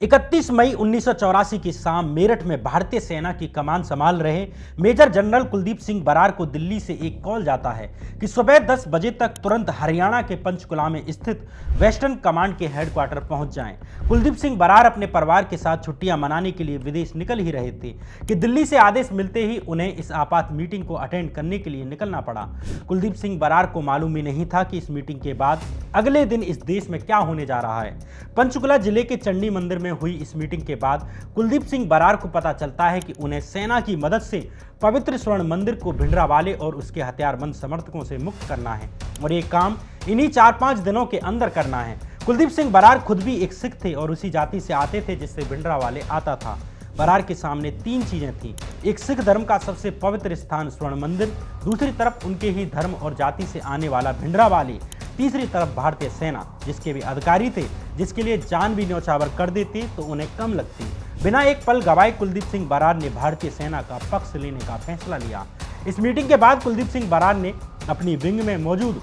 31 मई 1984 की शाम मेरठ में भारतीय सेना की कमान संभाल रहे मेजर जनरल कुलदीप सिंह बरार को दिल्ली से एक कॉल जाता है कि सुबह 10 बजे तक तुरंत हरियाणा के पंचकुला में स्थित वेस्टर्न कमांड के हेडक्वार्टर पहुंच जाएं। कुलदीप सिंह बरार अपने परिवार के साथ छुट्टियां मनाने के लिए विदेश निकल ही रहे थे कि दिल्ली से आदेश मिलते ही उन्हें इस आपात मीटिंग को अटेंड करने के लिए निकलना पड़ा। कुलदीप सिंह बरार को मालूम ही नहीं था कि इस मीटिंग के बाद अगले दिन इस देश में क्या होने जा रहा है। पंचकुला जिले के चंडी मंदिर में हुई इस मीटिंग के बाद कुलदीप सिंह बरार को पता चलता है कि उन्हें सेना की मदद से पवित्र स्वर्ण मंदिर को भिंडरावाले और उसके हथियारबंद समर्थकों से मुक्त करना है और ये काम इन्हीं 4-5 दिनों के अंदर करना है। कुलदीप सिंह बरार खुद भी एक सिख थे और उसी जाति से आते थे जिससे भिंडरावाले आता था। बरार के सामने 3 चीजें थीं, एक सिख धर्म का सबसे पवित्र स्थान स्वर्ण मंदिर, दूसरी तरफ उनके ही धर्म और जाति से आने वाला भिंडरावाले, तीसरी तरफ भारतीय सेना जिसके भी अधिकारी थे, जिसके लिए जान भी न्यौछावर कर देती तो उन्हें कम लगती। बिना एक पल गवाए कुलदीप सिंह बरार ने भारतीय सेना का पक्ष लेने का फैसला लिया। इस मीटिंग के बाद कुलदीप सिंह बरार ने अपनी विंग में मौजूद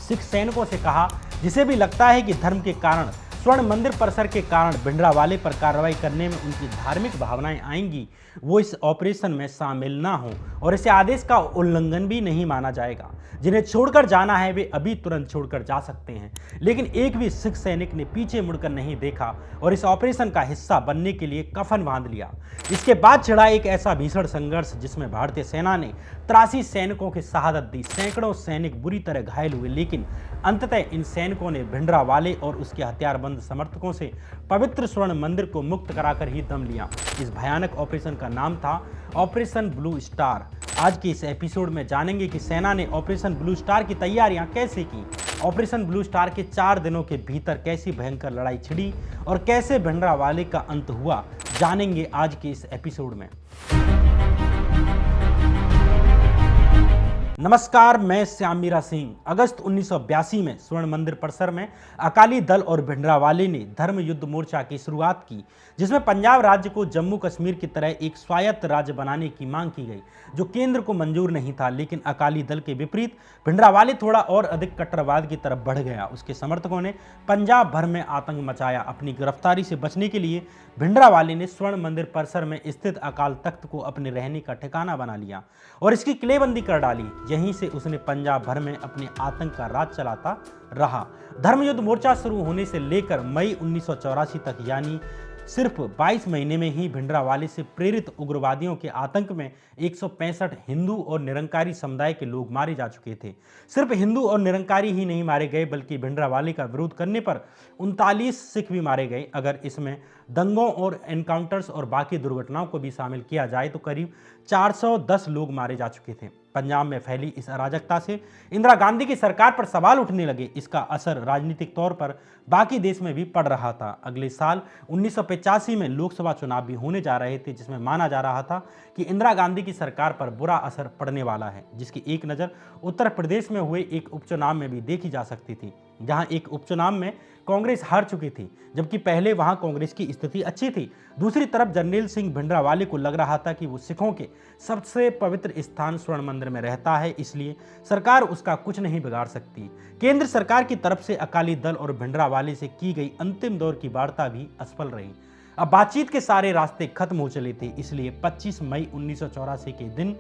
सिख सैनिकों से कहा, जिसे भी लगता है कि धर्म के कारण, स्वर्ण मंदिर परिसर के कारण भिंडरावाले पर कार्रवाई करने में उनकी धार्मिक भावनाएं आएंगी, वो इस ऑपरेशन में शामिल ना हो और इसे आदेश का उल्लंघन भी नहीं माना जाएगा। जिन्हें छोड़कर जाना है वे अभी तुरंत छोड़कर जा सकते हैं। लेकिन एक भी सिख सैनिक ने पीछे मुड़कर नहीं देखा और इस ऑपरेशन का हिस्सा बनने के लिए कफन बांध लिया। इसके बाद छिड़ा एक ऐसा भीषण संघर्ष जिसमें भारतीय सेना ने 83 सैनिकों की शहादत दी। सैकड़ों सैनिक बुरी तरह घायल हुए, लेकिन अंततः इन सैनिकों ने भिंडरावाले और उसके हथियारबंद समर्थकों से पवित्र स्वर्ण मंदिर को मुक्त कराकर ही दम लिया। इस भयानक ऑपरेशन का नाम था ऑपरेशन ब्लू स्टार। आज के इस एपिसोड में जानेंगे कि सेना ने ऑपरेशन ब्लू स्टार की तैयारियां कैसे की, ऑपरेशन ब्लू स्टार के 4 दिनों के भीतर कैसी भयंकर लड़ाई छिड़ी और कैसे भिंडरावाले का अंत हुआ, जानेंगे आज के इस एपिसोड में। नमस्कार, मैं श्याम मीरा सिंह। अगस्त 1982 में स्वर्ण मंदिर परिसर में अकाली दल और भिंडरावाले ने धर्म युद्ध मोर्चा की शुरुआत की, जिसमें पंजाब राज्य को जम्मू कश्मीर की तरह एक स्वायत्त राज्य बनाने की मांग की गई, जो केंद्र को मंजूर नहीं था। लेकिन अकाली दल के विपरीत भिंडरावाले थोड़ा और अधिक कट्टरवाद की तरफ बढ़ गया। उसके समर्थकों ने पंजाब भर में आतंक मचाया। अपनी गिरफ्तारी से बचने के लिए भिंडरावाले ने स्वर्ण मंदिर परिसर में स्थित अकाल तख्त को अपने रहने का ठिकाना बना लिया और इसकी किलेबंदी कर डाली। यहीं से उसने पंजाब भर में अपने आतंक का राज चलाता रहा। धर्मयुद्ध मोर्चा शुरू होने से लेकर मई 1984 तक, यानी सिर्फ 22 महीने में ही भिंडरावाले से प्रेरित उग्रवादियों के आतंक में 165 हिंदू और निरंकारी समुदाय के लोग मारे जा चुके थे। सिर्फ हिंदू और निरंकारी ही नहीं मारे गए, बल्कि भिंडरावाले का विरोध करने पर 39 सिख भी मारे गए। अगर इसमें दंगों और एनकाउंटर्स और बाकी दुर्घटनाओं को भी शामिल किया जाए तो करीब 410 लोग मारे जा चुके थे। पंजाब में फैली इस अराजकता से इंदिरा गांधी की सरकार पर सवाल उठने लगे। इसका असर राजनीतिक तौर पर बाकी देश में भी पड़ रहा था। अगले साल 1985 में लोकसभा चुनाव भी होने जा रहे थे, जिसमें माना जा रहा था कि इंदिरा गांधी की सरकार पर बुरा असर पड़ने वाला है, जिसकी एक नज़र उत्तर प्रदेश में हुए एक उपचुनाव में भी देखी जा सकती थी, जहां एक उपचुनाव में कांग्रेस हार चुकी थी, जबकि पहले वहां कांग्रेस की स्थिति अच्छी थी। दूसरी तरफ जर्नैल सिंह भिंडरावाले को लग रहा था कि वो सिखों के सबसे पवित्र स्थान स्वर्ण मंदिर में रहता है, इसलिए सरकार उसका कुछ नहीं बिगाड़ सकती। केंद्र सरकार की तरफ से अकाली दल और भिंडरावाले से की गई अंतिम दौर की वार्ता भी असफल रही। अब बातचीत के सारे रास्ते खत्म हो चले थे, इसलिए 25 मई 1984 के दिन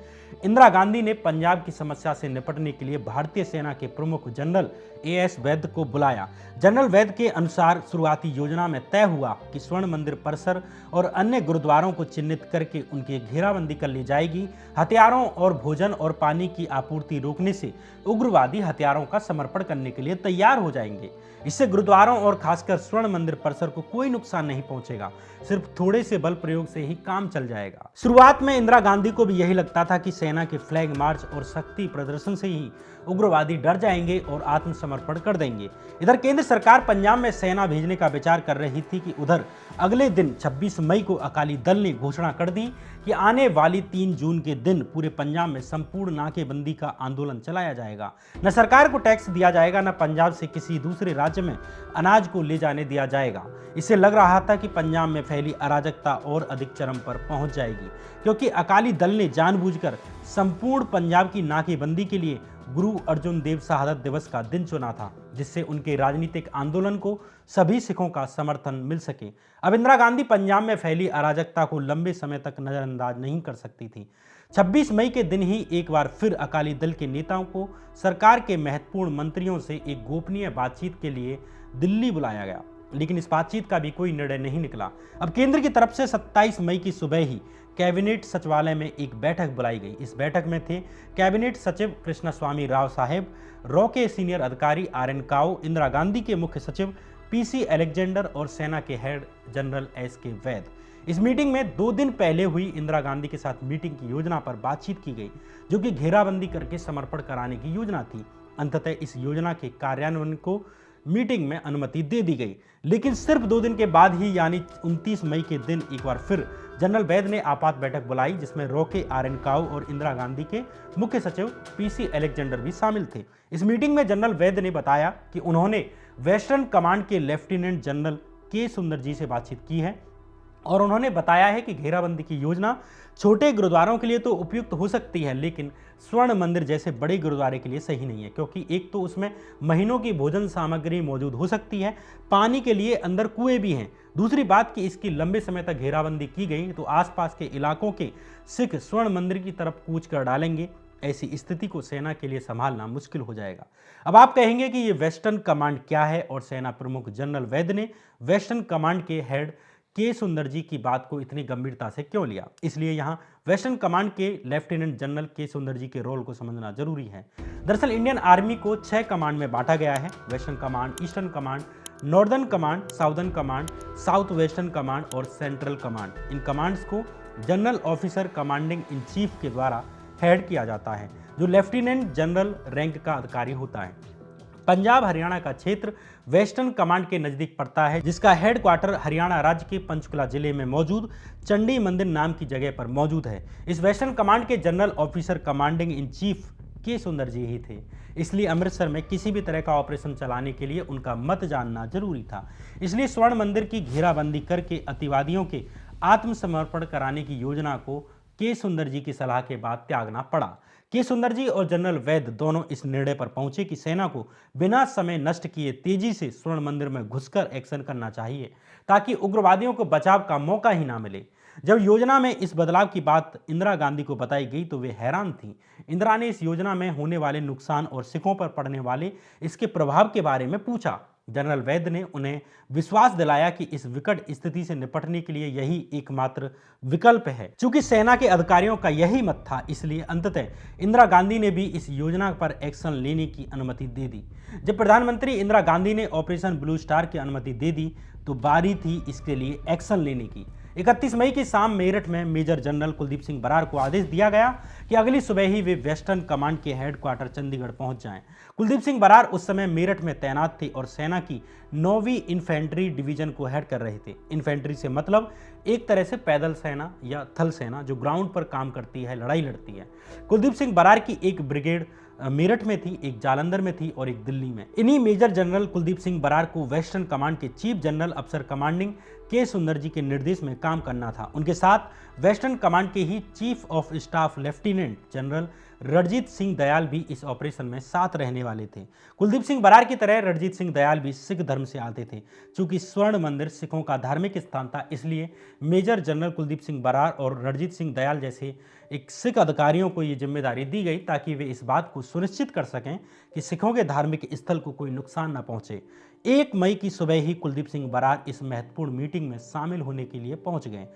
इंदिरा गांधी ने पंजाब की समस्या से निपटने के लिए भारतीय सेना के प्रमुख जनरल A.S. वैद्य को बुलाया। जनरल वैद्य के अनुसार शुरुआती योजना में तय हुआ कि स्वर्ण मंदिर परिसर और अन्य गुरुद्वारों को चिन्हित करके उनकी घेराबंदी कर ली जाएगी। हथियारों और भोजन और पानी की आपूर्ति रोकने से उग्रवादी हथियारों का समर्पण करने के लिए तैयार हो जाएंगे। इससे गुरुद्वारों और खासकर स्वर्ण मंदिर परिसर को कोई नुकसान नहीं पहुंचेगा, सिर्फ थोड़े से बल प्रयोग से ही काम चल जाएगा। शुरुआत में इंदिरा गांधी को भी यही लगता था कि सेना के फ्लैग मार्च और शक्ति प्रदर्शन से ही उग्रवादी डर जाएंगे और आत्मसमर्पण कर देंगे। इधर केंद्र सरकार पंजाब में सेना भेजने का विचार कर रही थी कि उधर अगले दिन 26 मई को अकाली दल ने घोषणा कर दी कि आने वाली 3 जून के दिन पूरे पंजाब में संपूर्ण नाकेबंदी का आंदोलन चलाया जाएगा। न सरकार को टैक्स दिया जाएगा, न पंजाब से किसी दूसरे राज्य में अनाज को ले जाने दिया जाएगा। इससे लग रहा था कि पंजाब में फैली अराजकता और अधिक चरम पर पहुंच जाएगी, क्योंकि अकाली दल ने जानबूझकर संपूर्ण पंजाब की नाकेबंदी के लिए गुरु अर्जुन देव शहादत दिवस का दिन चुना था, जिससे उनके राजनीतिक आंदोलन को सभी सिखों का समर्थन मिल सके। अब इंदिरा गांधी पंजाब में फैली अराजकता को लंबे समय तक नजरअंदाज नहीं कर सकती थी। 26 मई के दिन ही एक बार फिर अकाली दल के नेताओं को सरकार के महत्वपूर्ण मंत्रियों से एक गोपनीय बातचीत के लिए दिल्ली बुलाया गया, लेकिन इस बातचीत का भी कोई निर्णय नहीं निकला। अब केंद्र की तरफ से 27 मई की सुबह ही कैबिनेट सचिवालय में एक बैठक बुलाई गई। इस बैठक में थे कैबिनेट सचिव कृष्णस्वामी राव साहेब, रॉ के सीनियर अधिकारी RN काऊ, इंदिरा गांधी के मुख्य सचिव PC अलेक्जेंडर और सेना के हेड जनरल SK वैद। इस मीटिंग में 2 दिन पहले हुई इंदिरा गांधी के साथ मीटिंग की योजना पर बातचीत की गई, जो कि घेराबंदी करके समर्पण कराने की योजना थी। अंततः इस योजना के कार्यान्वयन को मीटिंग में अनुमति दे दी गई, लेकिन सिर्फ 2 दिन के बाद ही यानी 29 मई के दिन एक बार फिर जनरल वैद ने आपात बैठक बुलाई, जिसमें रॉ के RN काऊ और इंदिरा गांधी के मुख्य सचिव PC अलेक्जेंडर भी शामिल थे। इस मीटिंग में जनरल वैद ने बताया कि उन्होंने वेस्टर्न कमांड के लेफ्टिनेंट जनरल K सुंदर जी से बातचीत की है और उन्होंने बताया है कि घेराबंदी की योजना छोटे गुरुद्वारों के लिए तो उपयुक्त हो सकती है, लेकिन स्वर्ण मंदिर जैसे बड़े गुरुद्वारे के लिए सही नहीं है, क्योंकि एक तो उसमें महीनों की भोजन सामग्री मौजूद हो सकती है, पानी के लिए अंदर कुएं भी हैं। दूसरी बात कि इसकी लंबे समय तक घेराबंदी की गई तो आसपास के इलाकों के सिख स्वर्ण मंदिर की तरफ कूच कर डालेंगे। ऐसी स्थिति को सेना के लिए संभालना मुश्किल हो जाएगा। अब आप कहेंगे कि ये वेस्टर्न कमांड क्या है और सेना प्रमुख जनरल वैद ने वेस्टर्न कमांड के हेड K सुंदर जी की बात को इतनी गंभीरता से क्यों लिया। इसलिए यहाँ वेस्टर्न कमांड के लेफ्टिनेंट जनरल K सुंदर जी के रोल को समझना जरूरी है। दरअसल इंडियन आर्मी को 6 कमांड में बांटा गया है: western command, eastern command, northern command, southern command, south western command और सेंट्रल कमांड। इन कमांड्स को general officer commanding in chief के द्वारा हेड किया जाता है, जो लेफ्टिनेंट जनरल रैंक का अधिकारी होता है। पंजाब हरियाणा का क्षेत्र वेस्टर्न कमांड के नजदीक पड़ता है, जिसका हेडक्वार्टर हरियाणा राज्य के पंचकुला जिले में मौजूद चंडी मंदिर नाम की जगह पर मौजूद है। इस वेस्टर्न कमांड के general officer commanding in chief K सुंदर जी ही थे, इसलिए अमृतसर में किसी भी तरह का ऑपरेशन चलाने के लिए उनका मत जानना जरूरी था। इसलिए स्वर्ण मंदिर की घेराबंदी करके अतिवादियों के आत्मसमर्पण कराने की योजना को K सुंदर जी की सलाह के बाद त्यागना पड़ा। K सुंदर जी और जनरल वैद दोनों इस निर्णय पर पहुंचे कि सेना को बिना समय नष्ट किए तेजी से स्वर्ण मंदिर में घुसकर एक्शन करना चाहिए, ताकि उग्रवादियों को बचाव का मौका ही ना मिले। जब योजना में इस बदलाव की बात इंदिरा गांधी को बताई गई तो वे हैरान थीं। इंदिरा ने इस योजना में होने वाले नुकसान और सिखों पर पड़ने वाले इसके प्रभाव के बारे में पूछा। जनरल वैद ने उन्हें विश्वास दिलाया कि इस विकट स्थिति से निपटने के लिए यही एकमात्र विकल्प है। चूंकि सेना के अधिकारियों का यही मत था, इसलिए अंततः इंदिरा गांधी ने भी इस योजना पर एक्शन लेने की अनुमति दे दी। जब प्रधानमंत्री इंदिरा गांधी ने ऑपरेशन ब्लू स्टार की अनुमति दे दी तो बारी थी इसके लिए एक्शन लेने की। 31 मई की शाम मेरठ में मेजर जनरल कुलदीप सिंह बरार को आदेश दिया गया कि अगली सुबह ही वे वेस्टर्न कमांड के हेडक्वार्टर चंडीगढ़ पहुंच जाएं। कुलदीप सिंह बरार उस समय मेरठ में तैनात थे और सेना की 9वीं इन्फेंट्री डिवीजन को हेड कर रहे थे। इन्फेंट्री से मतलब एक तरह से पैदल सेना या थल सेना जो ग्राउंड पर काम करती है, लड़ाई लड़ती है। कुलदीप सिंह बरार की एक ब्रिगेड मेरठ में थी, एक जालंधर में थी और एक दिल्ली में। इन्हीं मेजर जनरल कुलदीप सिंह बरार को वेस्टर्न कमांड के चीफ जनरल अफसर कमांडिंग K सुंदर जी के निर्देश में काम करना था। उनके साथ वेस्टर्न कमांड के ही chief of staff lieutenant general Ranjit Singh Dayal भी इस ऑपरेशन में साथ रहने वाले थे। कुलदीप सिंह बरार की तरह रणजीत सिंह दयाल भी सिख धर्म से आते थे। चूंकि स्वर्ण मंदिर सिखों का धार्मिक स्थान था, इसलिए मेजर जनरल कुलदीप सिंह बरार और रणजीत सिंह दयाल जैसे एक सिख अधिकारियों को ये जिम्मेदारी दी गई ताकि वे इस बात को सुनिश्चित कर सकें कि सिखों के धार्मिक स्थल को कोई नुकसान न पहुंचे। 1 मई की सुबह ही कुलदीप सिंह बरार इस महत्वपूर्ण मीटिंग में शामिल होने के लिए पहुंच गए।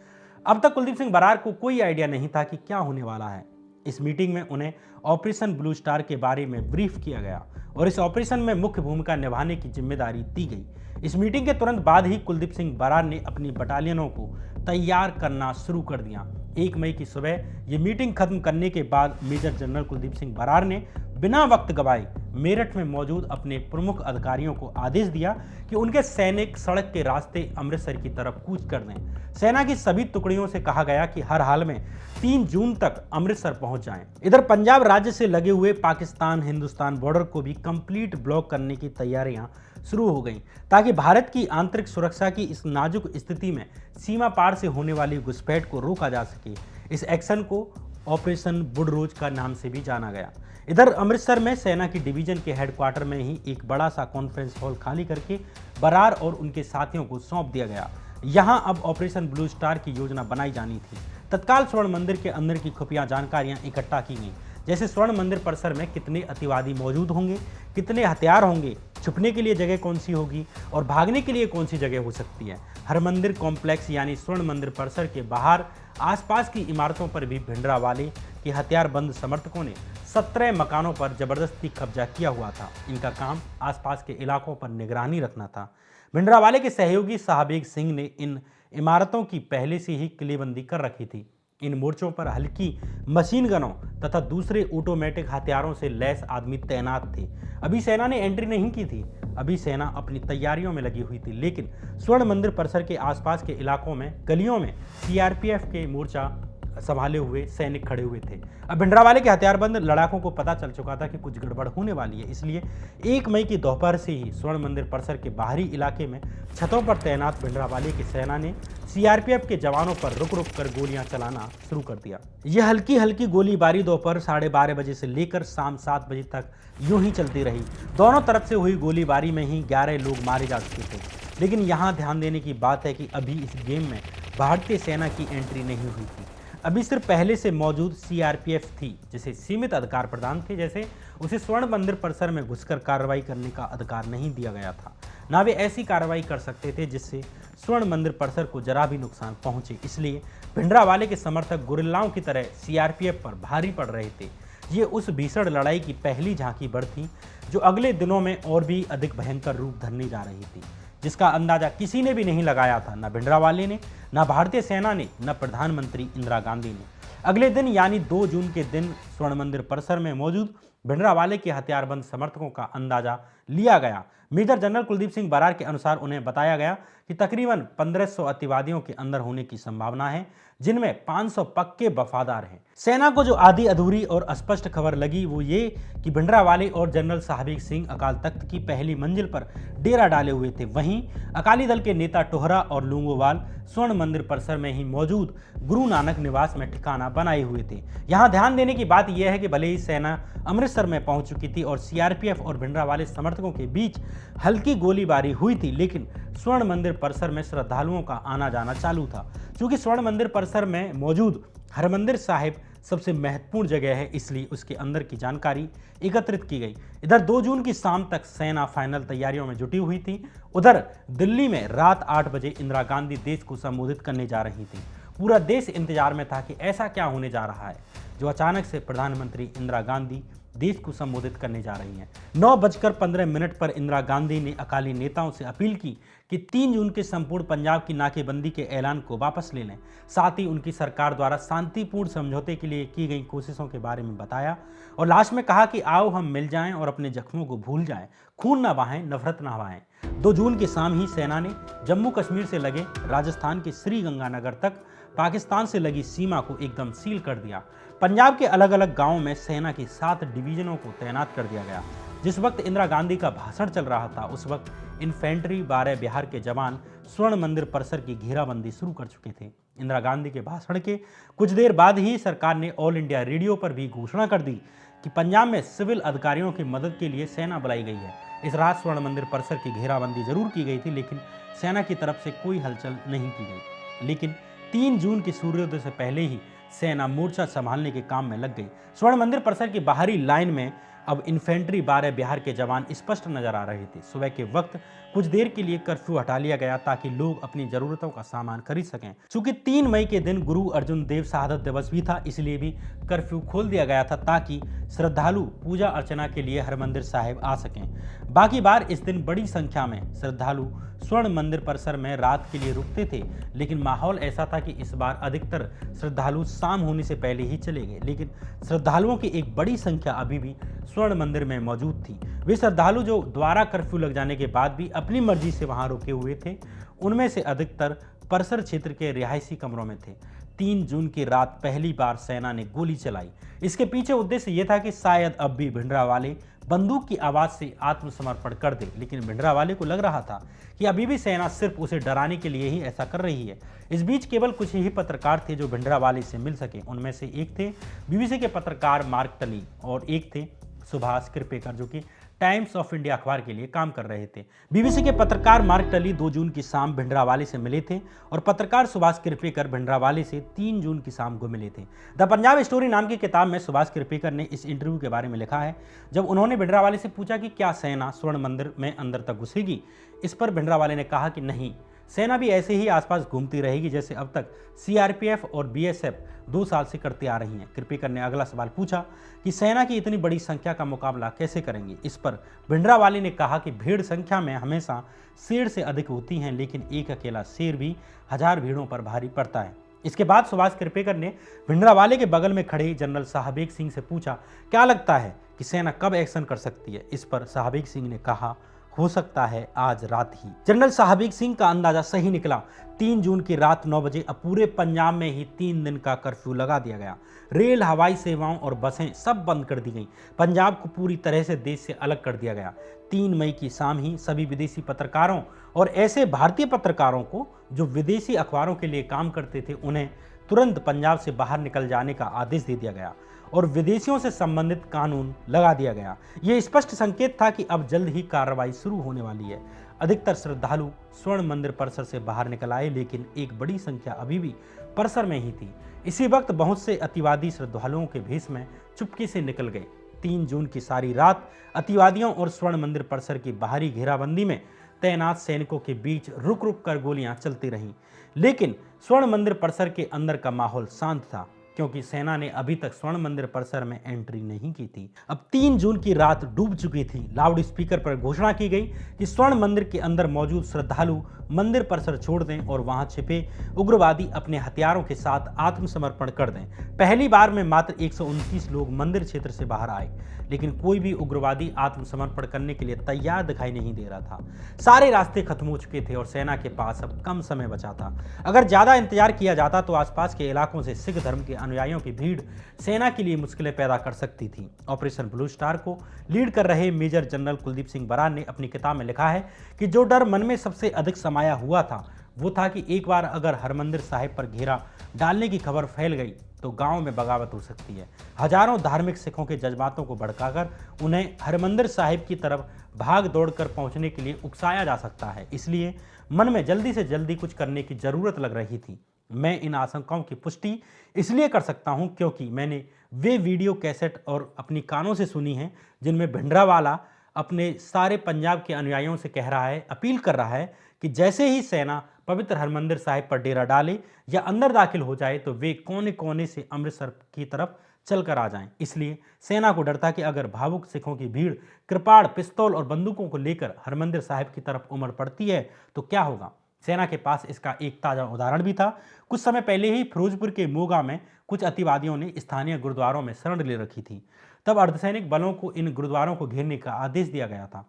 अब तक कुलदीप सिंह बरार को कोई आइडिया नहीं था कि क्या होने वाला है। इस मीटिंग में उन्हें ऑपरेशन ब्लू स्टार के बारे में ब्रीफ किया गया और इस ऑपरेशन में मुख्य भूमिका निभाने की जिम्मेदारी दी गई। इस मीटिंग के तुरंत बाद ही कुलदीप सिंह बरार ने अपनी बटालियनों को तैयार करना शुरू कर दिया। 1 मई की सुबह ये मीटिंग खत्म करने के बाद मेजर जनरल कुलदीप सिंह बरार ने बिना वक्त गवाए मेरठ में मौजूद अपने प्रमुख अधिकारियों को आदेश दिया कि उनके सैनिक सड़क के रास्ते अमृतसर की तरफ कूच कर दें। सेना की सभी टुकड़ियों से कहा गया कि हर हाल में 3 जून तक अमृतसर पहुंच जाएं। इधर पंजाब राज्य से लगे हुए पाकिस्तान हिंदुस्तान बॉर्डर को भी कंप्लीट ब्लॉक करने की तैयारियां शुरू हो गई ताकि भारत की आंतरिक सुरक्षा की इस नाजुक स्थिति में सीमा पार से होने वाली घुसपैठ को रोका जा सके। इस एक्शन को ऑपरेशन बुडरोज का नाम से भी जाना गया। इधर अमृतसर में सेना की डिवीजन के हेडक्वार्टर में ही एक बड़ा सा कॉन्फ्रेंस हॉल खाली करके बरार और उनके साथियों को सौंप दिया गया। यहां अब ऑपरेशन ब्लू स्टार की योजना बनाई जानी थी। तत्काल स्वर्ण मंदिर के अंदर की खुफिया जानकारियां इकट्ठा की गई, जैसे स्वर्ण मंदिर परिसर में कितने अतिवादी मौजूद होंगे, कितने हथियार होंगे, छुपने के लिए जगह कौन सी होगी और भागने के लिए कौन सी जगह हो सकती है। हरमंदिर कॉम्प्लेक्स यानी स्वर्ण मंदिर परिसर के बाहर आसपास की इमारतों पर भी भिंडरावाले के हथियारबंद समर्थकों ने 17 मकानों पर जबरदस्ती कब्जा किया हुआ था। इनका काम आसपास के इलाकों पर निगरानी रखना था। भिंडरावाले के सहयोगी शाहबेग सिंह ने इन इमारतों की पहले से ही किलेबंदी कर रखी थी। इन मोर्चों पर हल्की मशीन गनों तथा दूसरे ऑटोमेटिक हथियारों से लैस आदमी तैनात थे। अभी सेना ने एंट्री नहीं की थी, अभी सेना अपनी तैयारियों में लगी हुई थी, लेकिन स्वर्ण मंदिर परिसर के आसपास के इलाकों में गलियों में सीआरपीएफ के मोर्चा संभाले हुए सैनिक खड़े हुए थे। अब भिंडरावाले के हथियारबंद लड़ाकों को पता चल चुका था कि कुछ गड़बड़ होने वाली है, इसलिए 1 मई की दोपहर से ही स्वर्ण मंदिर परिसर के बाहरी इलाके में छतों पर तैनात भिंडरावाले की सेना ने सीआरपीएफ के जवानों पर रुक रुक कर गोलियां चलाना शुरू कर दिया। यह हल्की हल्की गोलीबारी दोपहर 12:30 बजे से लेकर शाम 7 बजे तक यूं ही चलती रही। दोनों तरफ से हुई गोलीबारी में ही 11 लोग मारे जा चुके थे। लेकिन यहाँ ध्यान देने की बात है कि अभी इस गेम में भारतीय सेना की एंट्री नहीं हुई थी। अभी सिर्फ पहले से मौजूद सीआरपीएफ थी, जिसे सीमित अधिकार प्रदान थे, जैसे उसे स्वर्ण मंदिर परिसर में घुसकर कार्रवाई करने का अधिकार नहीं दिया गया था। ना वे ऐसी कार्रवाई कर सकते थे जिससे स्वर्ण मंदिर परिसर को जरा भी नुकसान पहुंचे। इसलिए भिंडरावाले के समर्थक गुरिल्लाओं की तरह सीआरपीएफ पर भारी पड़ रहे थे। ये उस भीषण लड़ाई की पहली झांकी भर थी, जो अगले दिनों में और भी अधिक भयंकर रूप धरने जा रही थी, जिसका अंदाजा किसी ने भी नहीं लगाया था, न भिंडरावाले ने, न भारतीय सेना ने, न प्रधानमंत्री इंदिरा गांधी ने। अगले दिन यानी 2 जून के दिन स्वर्ण मंदिर परिसर में मौजूद भिंडरावाले के हथियारबंद समर्थकों का अंदाजा लिया गया। मेजर जनरल कुलदीप सिंह बरार के अनुसार उन्हें बताया गया कि तकरीबन 1500 अतिवादियों के अंदर होने की संभावना है, जिनमें 500 पक्के वफादार हैं। सेना को जो आधी अधूरी और स्पष्ट खबर लगी वो ये कि भिंडरावाले और जनरल शाहबेग सिंह अकाल तख्त की पहली मंजिल पर डेरा डाले हुए थे। वहीं अकाली दल के नेता टोहरा और लूंगोवाल स्वर्ण मंदिर परिसर में ही मौजूद गुरु नानक निवास में ठिकाना बनाए हुए थे। यहाँ ध्यान देने की बात यह है कि भले ही सेना अमृतसर में पहुंच चुकी थी और सीआरपीएफ और भिंडरावाले समर्थकों के बीच हल्की गोलीबारी हुई थी, लेकिन स्वर्ण मंदिर परिसर में श्रद्धालुओं का आना जाना चालू था। क्योंकि स्वर्ण मंदिर परिसर में मौजूद हरमंदिर साहिब सबसे महत्वपूर्ण जगह है, इसलिए उसके अंदर की जानकारी एकत्रित की गई। इधर 2 जून की शाम तक सेना फाइनल तैयारियों में जुटी हुई थी। उधर दिल्ली में रात 8 बजे इंदिरा गांधी देश को संबोधित करने जा रही थी। पूरा देश इंतजार में था कि ऐसा क्या होने जा रहा है जो अचानक से प्रधानमंत्री इंदिरा गांधी देश को संबोधित करने जा रही हैं। 9:15 पर इंदिरा गांधी ने अकाली नेताओं से अपील की कि 3 जून के संपूर्ण पंजाब की नाकेबंदी के ऐलान को वापस ले लें। साथ ही उनकी सरकार द्वारा शांतिपूर्ण समझौते के लिए की गई कोशिशों के बारे में बताया और लास्ट में कहा कि आओ हम मिल जाएं और अपने जख्मों को भूल जाएं, खून ना बहाएं, नफरत ना हवाएं। 2 जून की शाम ही सेना ने जम्मू कश्मीर से लगे राजस्थान के श्री गंगानगर तक पाकिस्तान से लगी सीमा को एकदम सील कर दिया। पंजाब के अलग अलग गांवों में सेना की 7 डिवीजनों को तैनात कर दिया गया। जिस वक्त इंदिरा गांधी का भाषण चल रहा था, उस वक्त इन्फेंट्री 12 बिहार के जवान स्वर्ण मंदिर परिसर की घेराबंदी शुरू कर चुके थे। इंदिरा गांधी के भाषण के कुछ देर बाद ही सरकार ने ऑल इंडिया रेडियो पर भी घोषणा कर दी कि पंजाब में सिविल अधिकारियों की मदद के लिए सेना बुलाई गई है। इस रात स्वर्ण मंदिर परिसर की घेराबंदी जरूर की गई थी, लेकिन सेना की तरफ से कोई हलचल नहीं की गई। लेकिन 3 जून के सूर्योदय से पहले ही सेना मोर्चा संभालने के काम में लग गई। स्वर्ण मंदिर परिसर की बाहरी लाइन में अब इन्फेंट्री 12 बिहार के जवान स्पष्ट नजर आ रहे थे। सुबह के वक्त कुछ देर के लिए कर्फ्यू हटा लिया गया ताकि लोग अपनी जरूरतों का सामान खरीद सकें। चूंकि 3 मई के दिन गुरु अर्जुन देव शहादत दिवस भी था, इसलिए भी कर्फ्यू खोल दिया गया था ताकि श्रद्धालु पूजा अर्चना के लिए हरमंदिर साहिब आ सकें। बाकी बार इस दिन बड़ी संख्या में श्रद्धालु स्वर्ण मंदिर परिसर में रात के लिए रुकते थे, लेकिन माहौल ऐसा था कि इस बार अधिकतर श्रद्धालु शाम होने से पहले ही चले गए। लेकिन श्रद्धालुओं की एक बड़ी संख्या अभी भी स्वर्ण मंदिर में मौजूद थी। वे श्रद्धालु जो द्वारा कर्फ्यू लग जाने के बाद भी अपनी मर्जी से वहां रुके हुए थे, उनमें से अधिकतर परिसर क्षेत्र के रिहायशी कमरों में थे। 3 जून की रात पहली बार सेना ने गोली चलाई। इसके पीछे उद्देश्य यह था कि शायद अब भी भिंडरावाले बंदूक की आवाज से आत्मसमर्पण कर दे, लेकिन भिंडरावाले को लग रहा था कि अभी भी सेना सिर्फ उसे डराने के लिए ही ऐसा कर रही है। इस बीच केवल कुछ ही पत्रकार थे जो भिंडरावाले से मिल सके। उनमें से एक थे बीबीसी के पत्रकार मार्क टली और एक थे सुभाष कृपेकर, जो कि टाइम्स ऑफ इंडिया अखबार के लिए काम कर रहे थे। बीबीसी के पत्रकार मार्क टली 2 जून की शाम भिंडरावाले से मिले थे और पत्रकार सुभाष कृपेकर भिंडरावाले से 3 जून की शाम को मिले थे। द पंजाब स्टोरी नाम की किताब में सुभाष कृपेकर ने इस इंटरव्यू के बारे में लिखा है। जब उन्होंने भिंडरावाले से पूछा कि क्या सेना स्वर्ण मंदिर में अंदर तक घुसेगी, इस पर भिंडरावाले ने कहा कि नहीं, सेना भी ऐसे ही आसपास घूमती रहेगी जैसे अब तक सीआरपीएफ और बीएसएफ 2 साल से करती आ रही हैं। कृपेकर ने अगला सवाल पूछा कि सेना की इतनी बड़ी संख्या का मुकाबला कैसे करेंगे। इस पर भिंडरावाले ने कहा कि भीड़ संख्या में हमेशा शेर से अधिक होती हैं, लेकिन एक अकेला शेर भी 1000 भीड़ों पर भारी पड़ता है। इसके बाद सुभाष कृपेकर ने भिंडरावाले के बगल में खड़े जनरल साहबेग सिंह से पूछा, क्या लगता है कि सेना कब एक्शन कर सकती है। इस पर साहबेग सिंह ने कहा, हो सकता है आज रात ही। जनरल साहबेग सिंह का अंदाजा सही निकला। 3 जून की रात 9 बजे अब पूरे पंजाब में ही 3 दिन का कर्फ्यू लगा दिया गया। रेल, हवाई सेवाओं और बसें सब बंद कर दी गईं। पंजाब को पूरी तरह से देश से अलग कर दिया गया। 3 मई की शाम ही सभी विदेशी पत्रकारों और ऐसे भारतीय पत्रकारों को जो विदेशी अखबारों के लिए काम करते थे, उन्हें तुरंत पंजाब से बाहर निकल जाने का आदेश दे दिया गया और विदेशियों से संबंधित कानून लगा दिया गया। यह स्पष्ट संकेत था कि अब जल्द ही कार्रवाई शुरू होने वाली है। अधिकतर श्रद्धालु स्वर्ण मंदिर परिसर से बाहर निकल आए, लेकिन एक बड़ी संख्या अभी भी परिसर में ही थी। इसी वक्त बहुत से अतिवादी श्रद्धालुओं के भेष में चुपके से निकल गए। 3 जून की सारी रात अतिवादियों और स्वर्ण मंदिर परिसर की बाहरी घेराबंदी में तैनात सैनिकों के बीच रुक रुक कर गोलियां चलती रहीं, लेकिन स्वर्ण मंदिर परिसर के अंदर का माहौल शांत था, क्योंकि सेना ने अभी तक स्वर्ण मंदिर परिसर में एंट्री नहीं की थी। अब 3 जून की रात डूब चुकी थी। लाउड स्पीकर पर घोषणा की गई कि स्वर्ण मंदिर के अंदर मौजूद श्रद्धालु मंदिर परिसर छोड़ दें और वहां छिपे उग्रवादी अपने हथियारों के साथ आत्मसमर्पण कर दें। पहली बार में मात्र 129 लोग मंदिर क्षेत्र से बाहर आए, लेकिन कोई भी उग्रवादी आत्मसमर्पण करने के लिए तैयार दिखाई नहीं दे रहा था। सारे रास्ते खत्म हो चुके थे और सेना के पास अब कम समय बचा था। अगर ज्यादा इंतजार किया जाता तो आसपास के इलाकों से सिख धर्म के अनुयायियों की भीड़ सेना के लिए मुश्किलें पैदा कर सकती थी। ऑपरेशन ब्लू स्टार को लीड कर रहे मेजर जनरल कुलदीप सिंह बरार ने अपनी किताब में लिखा है कि जो डर मन में सबसे अधिक समाया हुआ था वो था कि एक बार अगर हरमंदिर साहिब पर घेरा डालने की खबर फैल गई तो गांव में बगावत हो सकती है। हजारों धार्मिक सिखों के जज्बातों को भड़काकर उन्हें हरमंदिर साहिब की तरफ भाग दौड़कर पहुंचने के लिए उकसाया जा सकता है। इसलिए मन में जल्दी से जल्दी कुछ करने की जरूरत लग रही थी। मैं इन आशंकाओं की पुष्टि इसलिए कर सकता हूं क्योंकि मैंने वे वीडियो कैसेट और अपनी कानों से सुनी हैं जिनमें भिंडरावाला अपने सारे पंजाब के अनुयायियों से कह रहा है, अपील कर रहा है कि जैसे ही सेना पवित्र हरमंदिर साहिब पर डेरा डाले या अंदर दाखिल हो जाए तो वे कोने कोने से अमृतसर की तरफ चलकर आ जाएं। इसलिए सेना को डर था कि अगर भावुक सिखों की भीड़ कृपाण, पिस्तौल और बंदूकों को लेकर हरमंदिर साहिब की तरफ उमड़ पड़ती है तो क्या होगा। सेना के पास इसका एक ताजा उदाहरण भी था। कुछ समय पहले ही फिरोजपुर के मोगा में कुछ अतिवादियों ने स्थानीय गुरुद्वारों में शरण ले रखी थी। तब अर्धसैनिक बलों को इन गुरुद्वारों को घेरने का आदेश दिया गया था।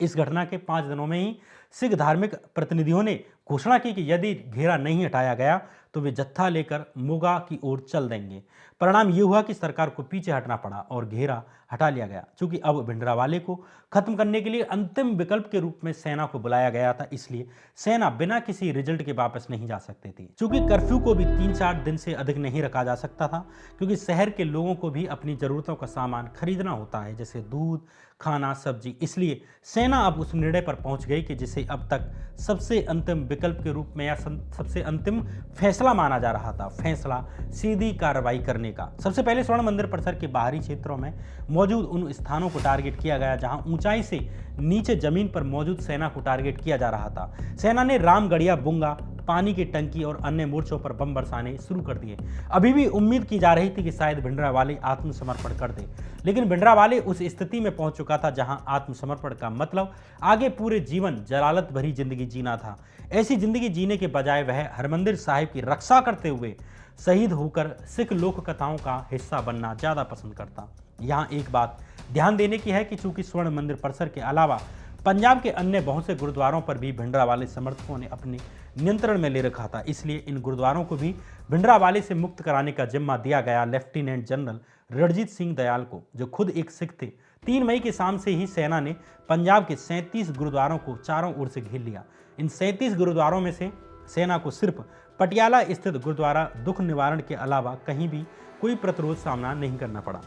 इस घटना के 5 दिनों में ही सिख धार्मिक प्रतिनिधियों ने घोषणा की कि यदि घेरा नहीं हटाया गया तो वे जत्था लेकर मोगा की ओर चल देंगे। परिणाम ये हुआ कि सरकार को पीछे हटना पड़ा और घेरा हटा लिया गया। चूंकि अब भिंडरावाले को खत्म करने के लिए अंतिम विकल्प के रूप में सेना को बुलाया गया था, इसलिए सेना बिना किसी रिजल्ट के वापस नहीं जा सकती थी। चूंकि कर्फ्यू को भी 3-4 दिन से अधिक नहीं रखा जा सकता था, क्योंकि शहर के लोगों को भी अपनी जरूरतों का सामान खरीदना होता है, जैसे दूध, खाना, सब्जी। इसलिए सेना अब उस निर्णय पर पहुंच गई कि जिसे अब तक सबसे अंतिम विकल्प के रूप में या सबसे अंतिम फैसला माना जा रहा था, फैसला सीधी कार्रवाई करने का। सबसे पहले स्वर्ण मंदिर परिसर के बाहरी क्षेत्रों में मौजूद उन स्थानों को टारगेट किया गया जहां ऊंचाई से नीचे जमीन पर मौजूद सेना को टारगेट किया जा रहा था। सेना ने रामगढ़िया, बुंगा, पानी की टंकी और अन्य मोर्चों पर बम बरसाने शुरू कर दिए। अभी भी उम्मीद की जा रही थी कि शायद भिंडरावाले आत्मसमर्पण कर दे, लेकिन भिंडरावाले उस स्थिति में पहुंच चुका था जहां आत्मसमर्पण का मतलब आगे पूरे जीवन जलालत भरी जिंदगी जीना था। ऐसी जिंदगी जीने के बजाय वह हरमंदिर साहिब की रक्षा करते हुए शहीद होकर सिख लोक कथाओं का हिस्सा बनना ज्यादा पसंद करता। यहाँ एक बात ध्यान देने की है कि चूंकि स्वर्ण मंदिर परिसर के अलावा पंजाब के अन्य बहुत से गुरुद्वारों पर भी भिंडरावाले समर्थकों ने अपने नियंत्रण में ले रखा था, इसलिए इन गुरुद्वारों को भी भिंडरावाले से मुक्त कराने का जिम्मा दिया गया लेफ्टिनेंट जनरल रणजीत सिंह दयाल को, जो खुद एक सिख थे। 3 मई की शाम से ही सेना ने पंजाब के 37 गुरुद्वारों को चारों ओर से घेर लिया। इन 37 गुरुद्वारों में से सेना को सिर्फ पटियाला स्थित गुरुद्वारा दुख निवारण के अलावा कहीं भी कोई प्रतिरोध सामना नहीं करना पड़ा।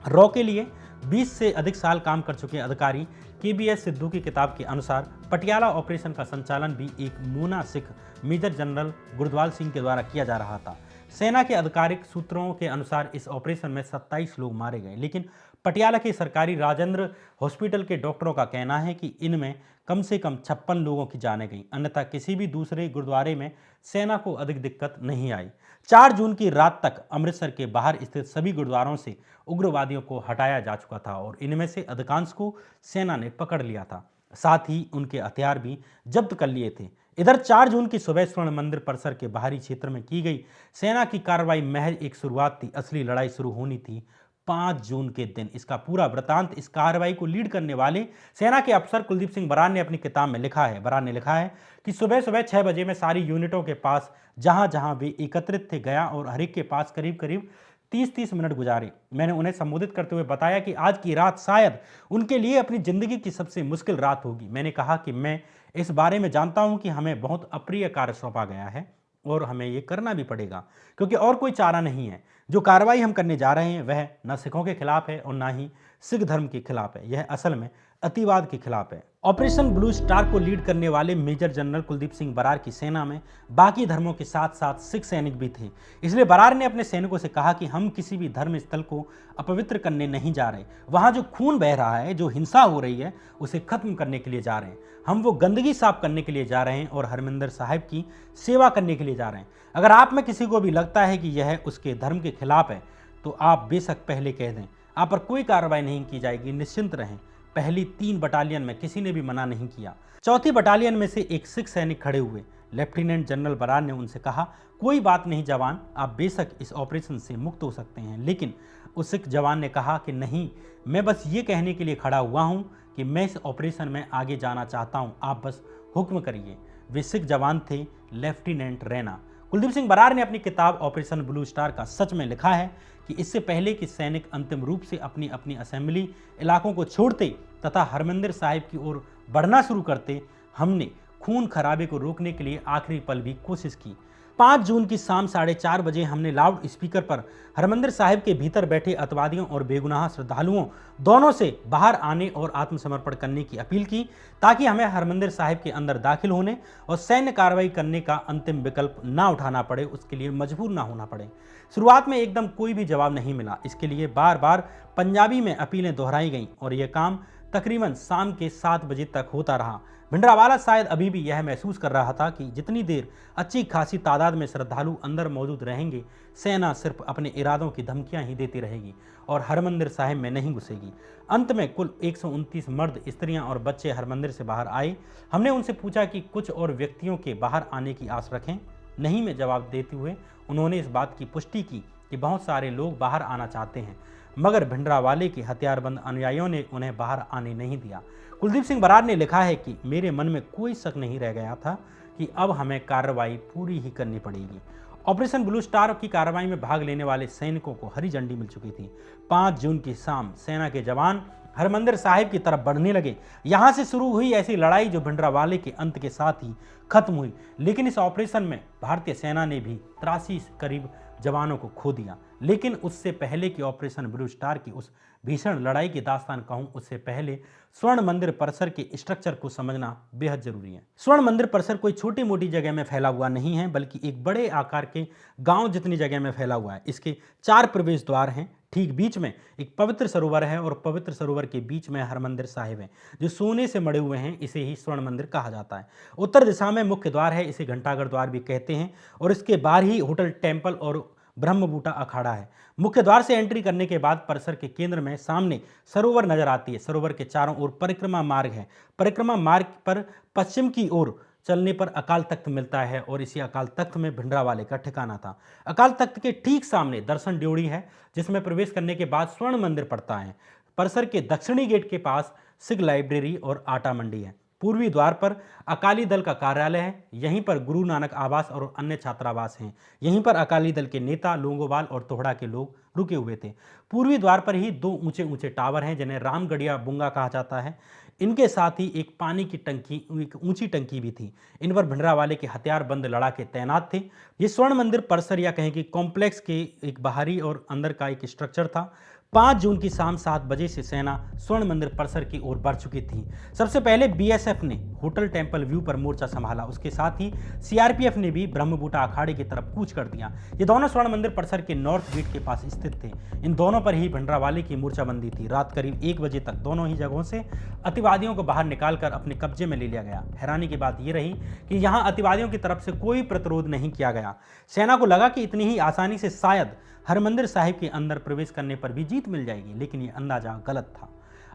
रॉ के लिए 20 से अधिक साल काम कर चुके अधिकारी केबीएस सिद्धू की किताब के अनुसार पटियाला ऑपरेशन का संचालन भी एक मूना सिख मेजर जनरल गुरद्वाल सिंह के द्वारा किया जा रहा था। सेना के आधिकारिक सूत्रों के अनुसार इस ऑपरेशन में 27 लोग मारे गए, लेकिन पटियाला के सरकारी राजेंद्र हॉस्पिटल के डॉक्टरों का कहना है कि इनमें कम से कम 56 लोगों की जानें गईं, अन्यथा किसी भी दूसरे गुरुद्वारे में सेना को अधिक दिक्कत नहीं आई। 4 जून की रात तक अमृतसर के बाहर स्थित सभी गुरुद्वारों से उग्रवादियों को हटाया जा चुका था और इनमें से अधिकांश को सेना ने पकड़ लिया था, साथ ही उनके हथियार भी जब्त कर लिए थे। इधर 4 जून की सुबह स्वर्ण मंदिर परिसर के बाहरी क्षेत्र में की गई सेना की कार्रवाई महज एक शुरुआत थी। असली लड़ाई शुरू होनी थी 5 जून के दिन। इसका पूरा वृतांत इस कार्रवाई को लीड करने वाले सेना के अफसर कुलदीप सिंह बरार ने अपनी किताब में लिखा है। बरार ने लिखा है कि सुबह सुबह 6 बजे में सारी यूनिटों के पास जहां जहां वे एकत्रित थे गया और हर एक के पास करीब करीब 30-30 मिनट गुजारे। मैंने उन्हें संबोधित करते हुए बताया कि आज की रात शायद उनके लिए अपनी जिंदगी की सबसे मुश्किल रात होगी। मैंने कहा कि मैं इस बारे में जानता हूं कि हमें बहुत अप्रिय कार्य सौंपा गया है और हमें ये करना भी पड़ेगा, क्योंकि और कोई चारा नहीं है। जो कार्रवाई हम करने जा रहे हैं वह न सिखों के खिलाफ है और न ही सिख धर्म के खिलाफ है, यह असल में अतिवाद के खिलाफ है। ऑपरेशन ब्लू स्टार को लीड करने वाले मेजर जनरल कुलदीप सिंह बरार की सेना में बाकी धर्मों के साथ साथ सिख सैनिक भी थे। इसलिए बरार ने अपने सैनिकों से कहा कि हम किसी भी धर्म स्थल को अपवित्र करने नहीं जा रहे। वहां जो खून बह रहा है, जो हिंसा हो रही है, उसे खत्म करने के लिए जा रहे हैं। हम वो गंदगी साफ करने के लिए जा रहे हैं और हरमिंदर साहिब की सेवा करने के लिए जा रहे हैं। अगर आप में किसी को भी लगता है कि यह उसके धर्म के खिलाफ है तो आप बेशक पहले कह दें, आप पर कोई कार्रवाई नहीं की जाएगी, निश्चिंत रहें। पहली 3 बटालियन में किसी ने भी मना नहीं किया। चौथी बटालियन में से एक सिख सैनिक खड़े हुए। लेफ्टिनेंट जनरल बरार ने उनसे कहा, कोई बात नहीं जवान, आप बेशक इस ऑपरेशन से मुक्त हो सकते हैं। लेकिन उस सिख जवान ने कहा कि नहीं, मैं बस ये कहने के लिए खड़ा हुआ हूँ कि मैं इस ऑपरेशन में आगे जाना चाहता हूँ, आप बस हुक्म करिए। वे सिख जवान थे लेफ्टिनेंट रैना। कुलदीप सिंह बरार ने अपनी किताब ऑपरेशन ब्लू स्टार का सच में लिखा है कि इससे पहले कि सैनिक अंतिम रूप से अपनी अपनी असेंबली इलाकों को छोड़ते तथा हरमंदिर साहिब की ओर बढ़ना शुरू करते, हमने खून खराबे को रोकने के लिए आखिरी पल भी कोशिश की। 5 जून की शाम 4:30 बजे हमने लाउड स्पीकर पर हरमंदिर साहिब के भीतर बैठे अतवादियों और बेगुनाह श्रद्धालुओं दोनों से बाहर आने और आत्मसमर्पण करने की अपील की, ताकि हमें हरमंदिर साहिब के अंदर दाखिल होने और सैन्य कार्रवाई करने का अंतिम विकल्प ना उठाना पड़े, उसके लिए मजबूर ना होना पड़े। शुरुआत में एकदम कोई भी जवाब नहीं मिला। इसके लिए बार बार पंजाबी में अपीलें दोहराई गईं और यह काम तकरीबन शाम के 7 बजे तक होता रहा। भिंडरावाला शायद अभी भी यह महसूस कर रहा था कि जितनी देर अच्छी खासी तादाद में श्रद्धालु अंदर मौजूद रहेंगे, सेना सिर्फ अपने इरादों की धमकियां ही देती रहेगी और हरमंदिर साहिब में नहीं घुसेगी। अंत में कुल 129 मर्द, स्त्रियां और बच्चे हरमंदिर से बाहर आए। हमने उनसे पूछा कि कुछ और व्यक्तियों के बाहर आने की आस रखें। नहीं में जवाब देते हुए उन्होंने इस बात की पुष्टि की कि बहुत सारे लोग बाहर आना चाहते हैं, मगर भिंडरावाले के हथियारबंद अनुयायियों ने उन्हें बाहर आने नहीं दिया। कुलदीप सिंह बरार ने लिखा है कि मेरे मन में कोई शक नहीं रह गया था कि अब हमें कार्रवाई पूरी ही करनी पड़ेगी। ऑपरेशन ब्लू स्टार की कार्रवाई में भाग लेने वाले सैनिकों को हरी झंडी मिल चुकी थी। 5 जून की शाम सेना के जवान हरमंदिर साहिब की तरफ बढ़ने लगे। यहां से शुरू हुई ऐसी लड़ाई जो भिंडरावाले के अंत के साथ ही खत्म हुई। लेकिन इस ऑपरेशन में भारतीय सेना ने भी 83 करीब जवानों को खो दिया। लेकिन उससे पहले कि ऑपरेशन ब्लू स्टार की उस भीषण लड़ाई की दास्तान कहूं, उससे पहले स्वर्ण मंदिर परिसर के स्ट्रक्चर को समझना बेहद जरूरी है। स्वर्ण मंदिर परिसर कोई छोटी मोटी जगह में फैला हुआ नहीं है, बल्कि एक बड़े आकार के गांव जितनी जगह में फैला हुआ है। इसके 4 प्रवेश द्वार हैं। ठीक बीच में एक पवित्र सरोवर है और पवित्र सरोवर के बीच में हरमंदिर साहिब है, जो सोने से मढ़े हुए हैं। इसे ही स्वर्ण मंदिर कहा जाता है। उत्तर दिशा में मुख्य द्वार है, इसे घंटाघर द्वार भी कहते हैं, और इसके बाहर ही होटल, टेम्पल और ब्रह्मबूटा अखाड़ा है। मुख्य द्वार से एंट्री करने के बाद परिसर के केंद्र में सामने सरोवर नजर आती है। सरोवर के चारों ओर परिक्रमा मार्ग है। परिक्रमा मार्ग पर पश्चिम की ओर चलने पर अकाल तख्त मिलता है और इसी अकाल तख्त में भिंडरावाले का ठिकाना था। अकाल तख्त के ठीक सामने दर्शन ड्योढ़ी है, जिसमें प्रवेश करने के बाद स्वर्ण मंदिर पड़ता है। परिसर के दक्षिणी गेट के पास सिख लाइब्रेरी और आटा मंडी है। पूर्वी द्वार पर अकाली दल का कार्यालय है। यहीं पर गुरु नानक आवास और अन्य छात्रावास हैं। यहीं पर अकाली दल के नेता लोंगोवाल और तोहड़ा के लोग रुके हुए थे। पूर्वी द्वार पर ही 2 ऊंचे ऊंचे टावर हैं, जिन्हें रामगढ़िया बुंगा कहा जाता है। इनके साथ ही एक पानी की टंकी, एक ऊंची टंकी भी थी। इन पर भिंडरावाले के हथियारबंद लड़ाके तैनात थे। ये स्वर्ण मंदिर परिसर या कहें कि कॉम्प्लेक्स के एक बाहरी और अंदर का एक स्ट्रक्चर था। 5 जून की शाम 7 बजे से सेना स्वर्ण मंदिर परिसर की ओर बढ़ चुकी थी। सबसे पहले बीएसएफ ने होटल टेम्पल व्यू पर मोर्चा संभाला, उसके साथ ही सीआरपीएफ ने भी ब्रह्मबूटा अखाड़े की तरफ कूच कर दिया। ये दोनों स्वर्ण मंदिर परिसर के नॉर्थ गेट के पास स्थित थे। इन दोनों पर ही भिंडरावाले की मोर्चाबंदी थी। रात करीब 1 बजे तक दोनों ही जगहों से अतिवादियों को बाहर निकालकर अपने कब्जे में ले लिया गया। हैरानी की बात यह रही कि यहां अतिवादियों की तरफ से कोई प्रतिरोध नहीं किया गया। सेना को लगा कि इतनी ही आसानी से शायद हरमंदिर साहिब के अंदर प्रवेश करने पर भी जीत मिल जाएगी, लेकिन यह अंदाजा गलत था।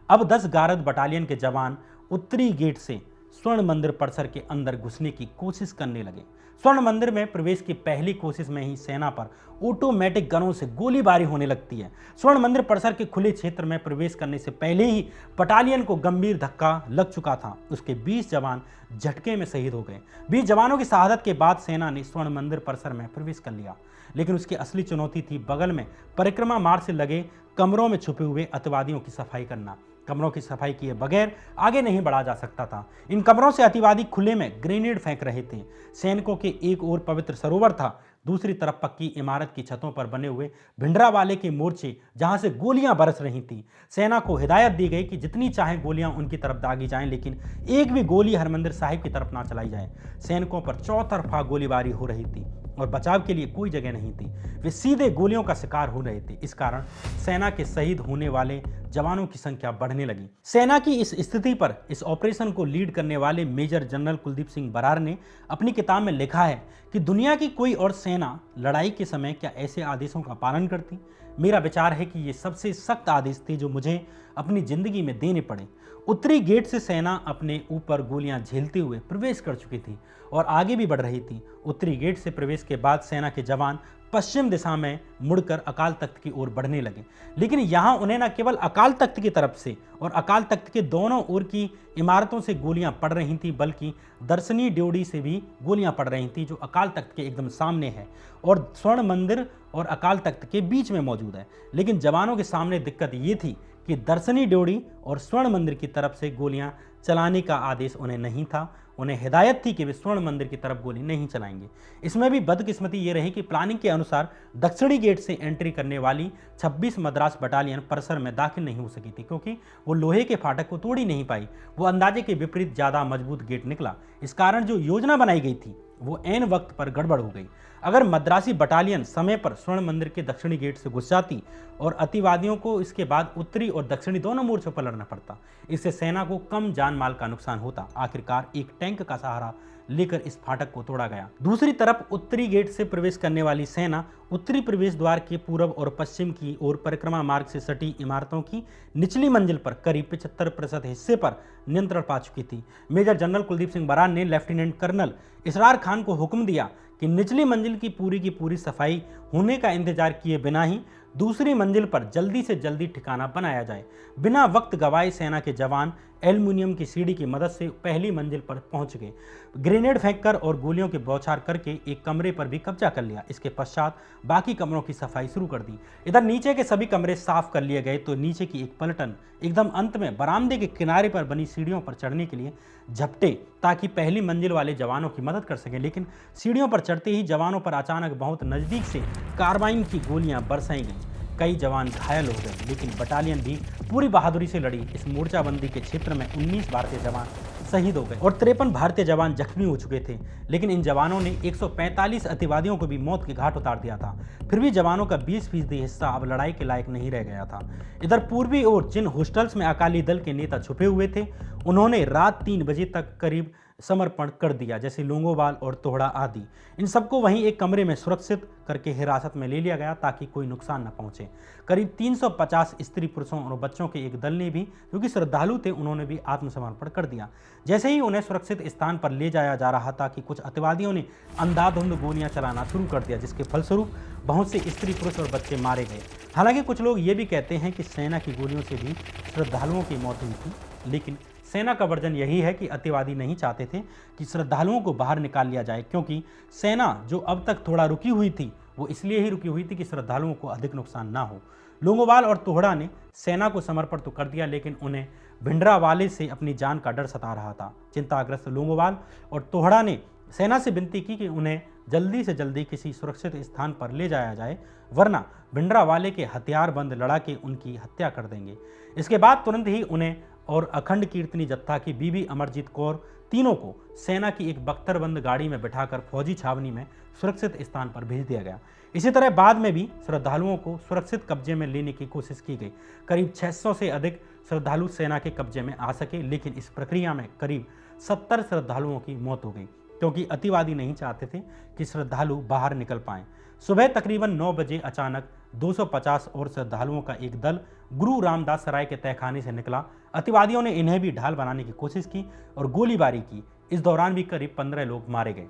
अब 10 गारद बटालियन के जवान उत्तरी गेट से स्वर्ण मंदिर परिसर के अंदर घुसने की कोशिश करने लगे। स्वर्ण मंदिर में प्रवेश की पहली कोशिश में ही सेना पर ऑटोमेटिक गनों से गोलीबारी होने लगती है। स्वर्ण मंदिर परिसर के खुले क्षेत्र में प्रवेश करने से पहले ही बटालियन को गंभीर धक्का लग चुका था। उसके 20 जवान झटके में शहीद हो गए। 20 जवानों की शहादत के बाद सेना ने स्वर्ण मंदिर परिसर में प्रवेश कर लिया, लेकिन उसकी असली चुनौती थी बगल में परिक्रमा मार्ग से लगे कमरों में छुपे हुए अतिवादियों की सफाई करना। कमरों की सफाई किए बगैर आगे नहीं बढ़ा जा सकता था। इन कमरों से अतिवादी खुले में ग्रेनेड फेंक रहे थे। सैनिकों के एक ओर पवित्र सरोवर था, दूसरी तरफ पक्की इमारत की छतों पर बने हुए भिंडरावाले के मोर्चे, जहां से गोलियां बरस रही थी। सेना को हिदायत दी गई कि जितनी चाहे गोलियां उनकी तरफ दागी जाएं, लेकिन एक भी गोली हरमंदिर साहिब की तरफ ना चलाई जाए। सैनिकों पर चौतरफा गोलीबारी हो रही थी और बचाव के लिए कोई जगह नहीं थी। वे सीधे गोलियों का शिकार हो रहे थे। इस कारण सेना के शहीद होने वाले जवानों की संख्या बढ़ने लगी। सेना की इस स्थिति पर इस ऑपरेशन को लीड करने वाले मेजर जनरल कुलदीप सिंह बरार ने अपनी किताब में लिखा है कि दुनिया की कोई और सेना लड़ाई के समय क्या ऐसे आदेशों का पालन करती। मेरा विचार है कि ये सबसे सख्त आदेश थे जो मुझे अपनी जिंदगी में देने पड़े। उत्तरी गेट से सेना अपने ऊपर गोलियां झेलते हुए प्रवेश कर चुकी थी और आगे भी बढ़ रही थी। उत्तरी गेट से प्रवेश के बाद सेना के जवान पश्चिम दिशा में मुड़कर अकाल तख्त की ओर बढ़ने लगे, लेकिन यहां उन्हें न केवल अकाल तख्त की तरफ से और अकाल तख्त के दोनों ओर की इमारतों से गोलियां पड़ रही थी, बल्कि दर्शनी ड्योढ़ी से भी गोलियां पड़ रही थी, जो अकाल तख्त के एकदम सामने है और स्वर्ण मंदिर और अकाल तख्त के बीच में मौजूद है। लेकिन जवानों के सामने दिक्कत ये थी कि दर्शनी ड्योढ़ी और स्वर्ण मंदिर की तरफ से गोलियां चलाने का आदेश उन्हें नहीं था। उन्हें हिदायत थी कि वे स्वर्ण मंदिर की तरफ गोली नहीं चलाएंगे। इसमें भी बदकिस्मती ये रही कि प्लानिंग के अनुसार दक्षिणी गेट से एंट्री करने वाली 26 मद्रास बटालियन परिसर में दाखिल नहीं हो सकी थी, क्योंकि वो लोहे के फाटक को तोड़ ही नहीं पाई। वो अंदाजे के विपरीत ज़्यादा मजबूत गेट निकला। इस कारण जो योजना बनाई गई थी वो ऐन वक्त पर गड़बड़ हो गई। अगर मद्रासी बटालियन समय पर स्वर्ण मंदिर के दक्षिणी गेट से घुस जाती और अतिवादियों को इसके बाद उत्तरी और दक्षिणी दोनों मोर्चों पर लड़ना पड़ता, इससे सेना को कम जान माल का नुकसान होता। आखिरकार एक टैंक का सहारा लेकर इस फाटक को तोड़ा गया। दूसरी तरफ उत्तरी गेट से प्रवेश करने वाली सेना उत्तरी प्रवेश द्वार के पूर्व और पश्चिम की ओर परिक्रमा मार्ग से सटी इमारतों की निचली मंजिल पर करीब 75% हिस्से पर नियंत्रण पा चुकी थी। मेजर जनरल कुलदीप सिंह बरार ने लेफ्टिनेंट कर्नल इसरार खान को हुक्म दिया कि निचली मंजिल की पूरी सफाई होने का इंतजार किए बिना ही दूसरी मंजिल पर जल्दी से जल्दी ठिकाना बनाया जाए। बिना वक्त गवाए सेना के जवान एल्युमिनियम की सीढ़ी की मदद से पहली मंजिल पर पहुंच गए। ग्रेनेड फेंककर और गोलियों की बौछार करके एक कमरे पर भी कब्जा कर लिया। इसके पश्चात बाकी कमरों की सफाई शुरू कर दी। इधर नीचे के सभी कमरे साफ कर लिए गए तो नीचे की एक पलटन एकदम अंत में बरामदे के किनारे पर बनी सीढ़ियों पर चढ़ने के लिए झपटे, ताकि पहली मंजिल वाले जवानों की मदद कर सके। लेकिन सीढ़ियों पर चढ़ते ही जवानों पर अचानक बहुत नजदीक से कार्बाइन की गोलियां बरसाई गईं। कई जवान घायल हो गए, लेकिन बटालियन भी पूरी बहादुरी से लड़ी। इस मोर्चाबंदी के क्षेत्र में 19 भारतीय जवान शहीद हो गए और 53 भारतीय जवान जख्मी हो चुके थे। लेकिन इन जवानों ने 145 अतिवादियों को भी मौत के घाट उतार दिया था। फिर भी जवानों का 20% हिस्सा अब लड़ाई के लायक नहीं रह गया था। इधर पूर्वी ओर जिन हॉस्टल्स में अकाली दल के नेता छुपे हुए थे, उन्होंने रात 3 बजे तक करीब समर्पण कर दिया, जैसे लोंगोवाल और तोहड़ा आदि। इन सबको वहीं एक कमरे में सुरक्षित करके हिरासत में ले लिया गया ताकि कोई नुकसान न पहुंचे। करीब 350 स्त्री पुरुषों और बच्चों के एक दल ने भी, जो कि श्रद्धालु थे, उन्होंने भी आत्मसमर्पण कर दिया। जैसे ही उन्हें सुरक्षित स्थान पर ले जाया जा रहा था कि कुछ अतिवादियों ने अंधाधुंध गोलियां चलाना शुरू कर दिया, जिसके फलस्वरूप बहुत से स्त्री पुरुष और बच्चे मारे गए। हालांकि कुछ लोग ये भी कहते हैं कि सेना की गोलियों से भी श्रद्धालुओं की मौत हुई थी, लेकिन सेना का वर्जन यही है कि अतिवादी नहीं चाहते थे कि श्रद्धालुओं को बाहर निकाल लिया जाए, क्योंकि सेना जो अब तक थोड़ा रुकी हुई थी वो इसलिए ही रुकी हुई थी कि श्रद्धालुओं को अधिक नुकसान ना हो। लोंगोवाल और तोहड़ा ने सेना को समर्पण तो कर दिया, लेकिन उन्हें भिंडरावाले से अपनी जान का डर सता रहा था। चिंताग्रस्त लोंगोवाल और तोहड़ा ने सेना से विनती की कि उन्हें जल्दी से जल्दी किसी सुरक्षित स्थान पर ले जाया जाए, वरना भिंडरावाले के हथियारबंद लड़ाके उनकी हत्या कर देंगे। इसके बाद तुरंत ही उन्हें और अखंड कीर्तनी जत्था की बीबी अमरजीत कौर तीनों को सेना की एक बख्तरबंद गाड़ी में बिठाकर फौजी छावनी में सुरक्षित स्थान पर भेज दिया गया। इसी तरह बाद में भी श्रद्धालुओं को सुरक्षित कब्जे में लेने की कोशिश की गई। करीब 600 से अधिक श्रद्धालु सेना के कब्जे में आ सके, लेकिन इस प्रक्रिया में करीब 70 श्रद्धालुओं की मौत हो गई, क्योंकि अतिवादी नहीं चाहते थे कि श्रद्धालु बाहर निकल पाएं। सुबह तकरीबन 9 बजे अचानक 250 और श्रद्धालुओं का एक दल गुरु रामदास सराय के तहखाने से निकला। अतिवादियों ने इन्हें भी ढाल बनाने की कोशिश की और गोलीबारी की। इस दौरान भी करीब 15 लोग मारे गए।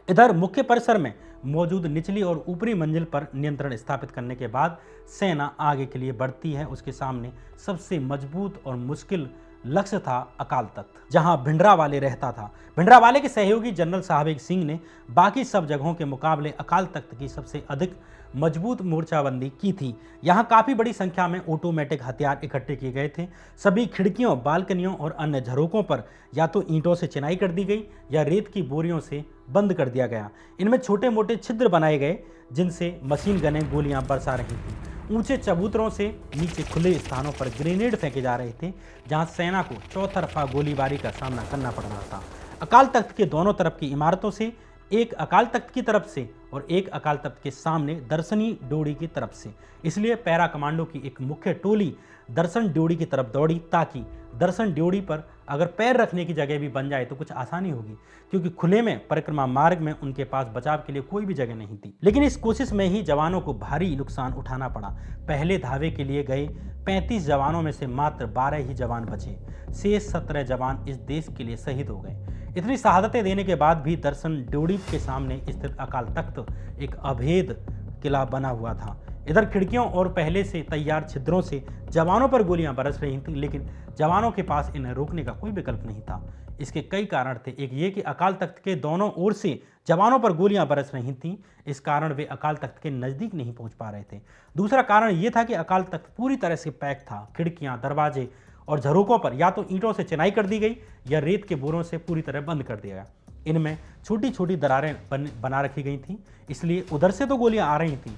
इधर मुख्य परिसर में मौजूद निचली और ऊपरी मंजिल पर नियंत्रण स्थापित करने के बाद सेना आगे के लिए बढ़ती है। उसके सामने सबसे मजबूत और मुश्किल लक्ष्य था अकाल तख्त, जहां भिंडरावाले रहता था। भिंडरावाले के सहयोगी जनरल साहब सिंह ने बाकी सब जगहों के मुकाबले अकाल तख्त की सबसे अधिक मजबूत मोर्चाबंदी की थी। यहाँ काफ़ी बड़ी संख्या में ऑटोमेटिक हथियार इकट्ठे किए गए थे। सभी खिड़कियों, बालकनियों और अन्य झरोकों पर या तो ईंटों से चिनाई कर दी गई या रेत की बोरियों से बंद कर दिया गया। इनमें छोटे मोटे छिद्र बनाए गए जिनसे मशीन गनें गोलियां बरसा रही थीं। ऊंचे चबूतरों से नीचे खुले स्थानों पर ग्रेनेड फेंके जा रहे थे, जहां सेना को चौतरफा गोलीबारी का सामना करना पड़ रहा था। अकाल तख्त के दोनों तरफ की इमारतों से, एक अकाल तख्त की तरफ से और एक अकाल तख्त के सामने दर्शनी ड्योढ़ी की तरफ से। इसलिए पैरा कमांडो की एक मुख्य टोली दर्शन ड्योढ़ी की तरफ दौड़ी, ताकि दर्शन ड्योढ़ी पर अगर पैर रखने की जगह भी बन जाए तो कुछ आसानी होगी, क्योंकि खुले में परिक्रमा मार्ग में उनके पास बचाव के लिए कोई भी जगह नहीं थी। लेकिन इस कोशिश में ही जवानों को भारी नुकसान उठाना पड़ा। पहले धावे के लिए गए 35 जवानों में से मात्र 12 ही जवान बचे। शेष 17 जवान इस देश के लिए शहीद हो गए। इतनी शहादतें देने के बाद भी दर्शन ड्योढ़ी के सामने स्थित अकाल तख्त एक अभेद किला बना हुआ था। इधर खिड़कियों और पहले से तैयार छिद्रों से जवानों पर गोलियां बरस रही थीं, लेकिन जवानों के पास इन्हें रोकने का कोई विकल्प नहीं था। इसके कई कारण थे। एक ये कि अकाल तख्त के दोनों ओर से जवानों पर गोलियां बरस रही थीं, इस कारण वे अकाल तख्त के नज़दीक नहीं पहुंच पा रहे थे। दूसरा कारण ये था कि अकाल तख्त पूरी तरह से पैक था। खिड़कियां, दरवाजे और झरोकों पर या तो ईंटों से चिनाई कर दी गई या रेत के बोरों से पूरी तरह बंद कर दिया गया। इनमें छोटी छोटी दरारें बना रखी गई थीं, इसलिए उधर से तो गोलियां आ रही थीं,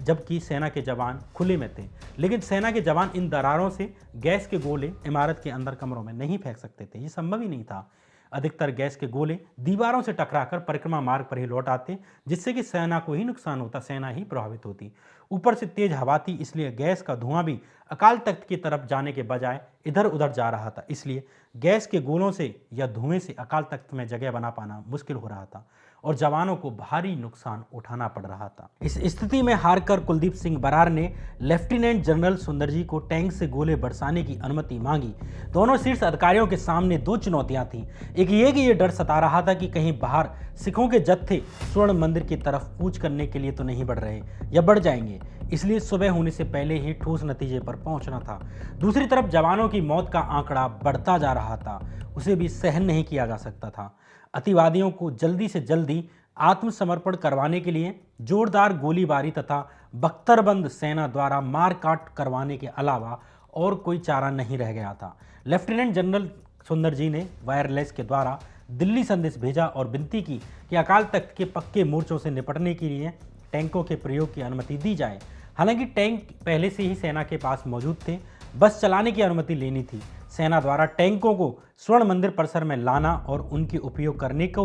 जबकि सेना के जवान खुले में थे। लेकिन सेना के जवान इन दरारों से गैस के गोले इमारत के अंदर कमरों में नहीं फेंक सकते थे, ये संभव ही नहीं था। अधिकतर गैस के गोले दीवारों से टकराकर परिक्रमा मार्ग पर ही लौट आते, जिससे कि सेना को ही नुकसान होता, सेना ही प्रभावित होती। ऊपर से तेज हवा थी, इसलिए गैस का धुआं भी अकाल तख्त की तरफ जाने के बजाय इधर उधर जा रहा था। इसलिए गैस के गोलों से या धुएं से अकाल तख्त में जगह बना पाना मुश्किल हो रहा था और जवानों को भारी नुकसान उठाना पड़ रहा था। इस स्थिति में हारकर कुलदीप सिंह बरार ने लेफ्टिनेंट जनरल सुंदर जी को टैंक से गोले बरसाने की अनुमति मांगी। दोनों शीर्ष अधिकारियों के सामने दो चुनौतियां थीं। एक ये कि ये डर सता रहा था कि कहीं बाहर सिखों के जत्थे स्वर्ण मंदिर की तरफ कूच करने के लिए तो नहीं बढ़ रहे या बढ़ जाएंगे, इसलिए सुबह होने से पहले ही ठोस नतीजे पर पहुंचना था। दूसरी तरफ जवानों की मौत का आंकड़ा बढ़ता जा रहा था, उसे भी सहन नहीं किया जा सकता था। अतिवादियों को जल्दी से जल्दी आत्मसमर्पण करवाने के लिए जोरदार गोलीबारी तथा बख्तरबंद सेना द्वारा मारकाट करवाने के अलावा और कोई चारा नहीं रह गया था। लेफ्टिनेंट जनरल सुंदर जी ने वायरलेस के द्वारा दिल्ली संदेश भेजा और विनती की कि अकाल तख्त के पक्के मोर्चों से निपटने के लिए टैंकों के प्रयोग की अनुमति दी जाए। हालांकि टैंक पहले से ही सेना के पास मौजूद थे, बस चलाने की अनुमति लेनी थी। सेना द्वारा टैंकों को स्वर्ण मंदिर परिसर में लाना और उनके उपयोग करने को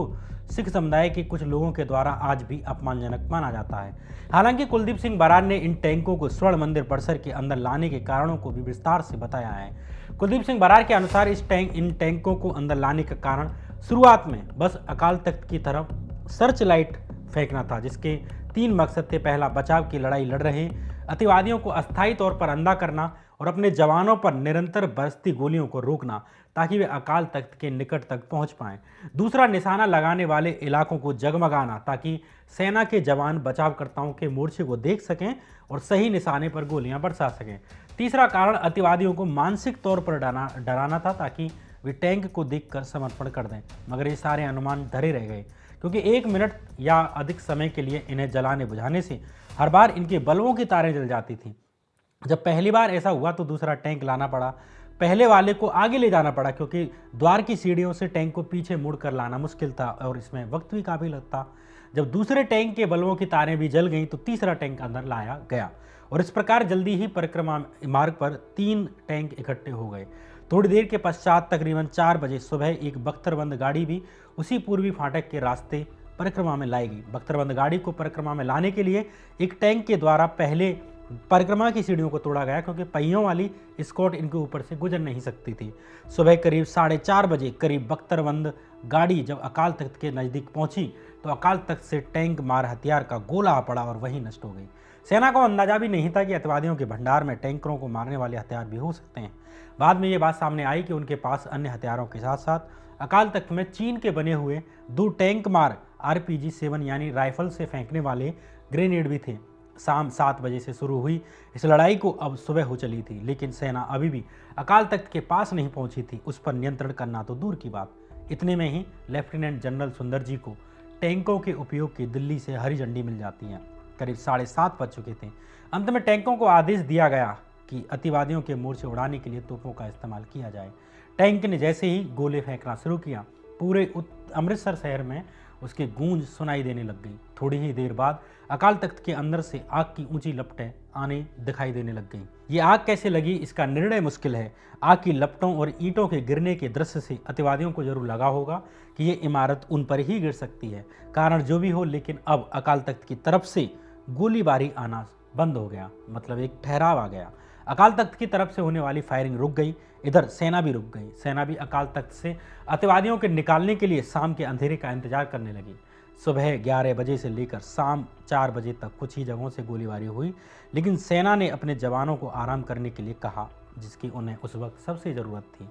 सिख समुदाय के कुछ लोगों के द्वारा आज भी अपमानजनक माना जाता है। हालांकि कुलदीप सिंह बरार ने इन टैंकों को स्वर्ण मंदिर परिसर के अंदर लाने के कारणों को भी विस्तार से बताया है। कुलदीप सिंह बरार के अनुसार इन टैंकों को अंदर लाने का कारण शुरुआत में बस अकाल तख्त की तरफ सर्च लाइट फेंकना था, जिसके 3 मकसद थे। पहला, बचाव की लड़ाई लड़ रहे अतिवादियों को अस्थायी तौर पर अंधा करना और अपने जवानों पर निरंतर बरसती गोलियों को रोकना, ताकि वे अकाल तख्त के निकट तक पहुंच पाएं। दूसरा, निशाना लगाने वाले इलाकों को जगमगाना, ताकि सेना के जवान बचावकर्ताओं के मोर्चे को देख सकें और सही निशाने पर गोलियां बरसा सकें। तीसरा कारण, अतिवादियों को मानसिक तौर पर डराना था, ताकि वे टैंक को देखकर समर्पण कर दें। मगर ये सारे अनुमान धरे रह गए, क्योंकि 1 मिनट या अधिक समय के लिए इन्हें जलाने बुझाने से हर बार इनके बल्बों की तारें जल जाती थीं। जब पहली बार ऐसा हुआ तो दूसरा टैंक लाना पड़ा। पहले वाले को आगे ले जाना पड़ा, क्योंकि द्वार की सीढ़ियों से टैंक को पीछे मुड़कर लाना मुश्किल था और इसमें वक्त भी काफ़ी लगता। जब दूसरे टैंक के बल्बों की तारें भी जल गईं तो तीसरा टैंक अंदर लाया गया और इस प्रकार जल्दी ही परिक्रमा मार्ग पर 3 टैंक इकट्ठे हो गए। थोड़ी देर के पश्चात तकरीबन 4 बजे सुबह एक बख्तरबंद गाड़ी भी उसी पूर्वी फाटक के रास्ते परिक्रमा में लाई गई। बख्तरबंद गाड़ी को परिक्रमा में लाने के लिए एक टैंक के द्वारा पहले परिक्रमा की सीढ़ियों को तोड़ा गया, क्योंकि पहियों वाली स्कॉट इनके ऊपर से गुजर नहीं सकती थी। सुबह करीब 4:30 बजे करीब बख्तरबंद गाड़ी जब अकाल तख्त के नज़दीक पहुंची तो अकाल तख्त से टैंक मार हथियार का गोला आ पड़ा और वहीं नष्ट हो गई। सेना को अंदाजा भी नहीं था कि अतिवादियों के भंडार में टैंकरों को मारने वाले हथियार भी हो सकते हैं। बाद में ये बात सामने आई कि उनके पास अन्य हथियारों के साथ साथ अकाल तख्त में चीन के बने हुए 2 टैंक मार RPG-7 यानी राइफल से फेंकने वाले ग्रेनेड भी थे। शाम 7 बजे से शुरू हुई इस लड़ाई को अब सुबह हो चली थी, लेकिन सेना अभी भी अकाल तख्त के पास नहीं पहुंची थी। उस पर नियंत्रण करना तो दूर की बात। इतने में ही लेफ्टिनेंट जनरल सुंदर जी को टैंकों के उपयोग की दिल्ली से हरी झंडी मिल जाती है। करीब 7:30 बज चुके थे। अंत में टैंकों को आदेश दिया गया कि अतिवादियों के मोर्चे उड़ाने के लिए तोपों का इस्तेमाल किया जाए। टैंक ने जैसे ही गोले फेंकना शुरू किया, पूरे अमृतसर शहर में उसकी गूंज सुनाई देने लग गई। थोड़ी ही देर बाद अकाल तख्त के अंदर से आग की ऊंची लपटें आने दिखाई देने लग गईं। ये आग कैसे लगी इसका निर्णय मुश्किल है। आग की लपटों और ईंटों के गिरने के दृश्य से अतिवादियों को जरूर लगा होगा कि ये इमारत उन पर ही गिर सकती है। कारण जो भी हो, लेकिन अब अकाल तख्त की तरफ से गोलीबारी आना बंद हो गया, मतलब एक ठहराव आ गया। अकाल तख्त की तरफ से होने वाली फायरिंग रुक गई। इधर सेना भी रुक गई। सेना भी अकाल तख्त से अतिवादियों के निकालने के लिए शाम के अंधेरे का इंतजार करने लगी। सुबह 11 बजे से लेकर शाम 4 बजे तक कुछ ही जगहों से गोलीबारी हुई, लेकिन सेना ने अपने जवानों को आराम करने के लिए कहा, जिसकी उन्हें उस वक्त सबसे ज़रूरत थी।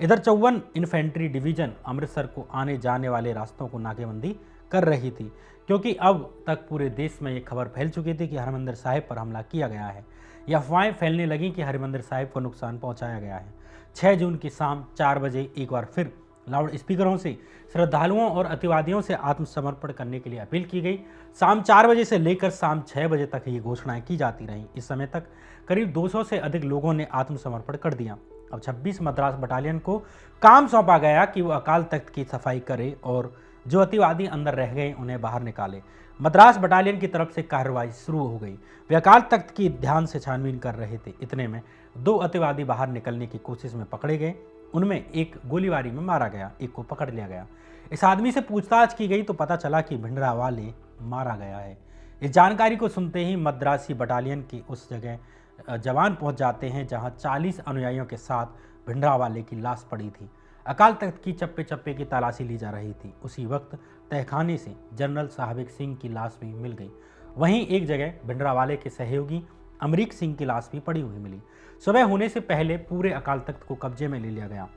इधर 54 इन्फेंट्री डिवीजन अमृतसर को आने जाने वाले रास्तों को नाकेबंदी कर रही थी, क्योंकि अब तक पूरे देश में ये खबर फैल चुकी थी कि हरमंदिर साहिब पर हमला किया गया है। यह अफवाहें फैलने लगी कि हरमंदिर साहिब को नुकसान पहुंचाया गया है। 6 जून की शाम 4 बजे एक बार फिर लाउड स्पीकरों से श्रद्धालुओं और अतिवादियों से आत्मसमर्पण करने के लिए अपील की गई। शाम 4 बजे से लेकर शाम 6 बजे तक ये घोषणाएं की जाती रहीं। इस समय तक करीब 200 से अधिक लोगों ने आत्मसमर्पण कर दिया। अब 26 मद्रास बटालियन को काम सौंपा गया कि वो अकाल तख्त की सफाई करे और जो अतिवादी अंदर रह गए उन्हें बाहर निकाले। मद्रास बटालियन की तरफ से कार्रवाई शुरू हो गई। वे अकाल तख्त की ध्यान से छानबीन कर रहे थे। इतने में 2 अतिवादी बाहर निकलने की कोशिश में पकड़े गए। उनमें एक गोलीबारी में मारा गया, एक को पकड़ लिया गया। इस आदमी से पूछताछ की गई तो पता चला कि भिंडरावाले मारा गया है। इस जानकारी को सुनते ही मद्रासी बटालियन के उस जगह जवान पहुंच जाते हैं जहां 40 अनुयायियों के साथ भिंडरावाले की लाश पड़ी थी। अकाल तख्त की चप्पे चप्पे की तलाशी ली जा रही थी। उसी वक्त तहखाने से जनरल साहबिक सिंह की लाश भी मिल गई। वहीं एक जगह भिंडरावाले के सहयोगी अमरीक सिंह की लाश भी पड़ी हुई मिली। सुबह होने से पहले पूरे अकाल तख्त को कब्जे में ले लिया गया।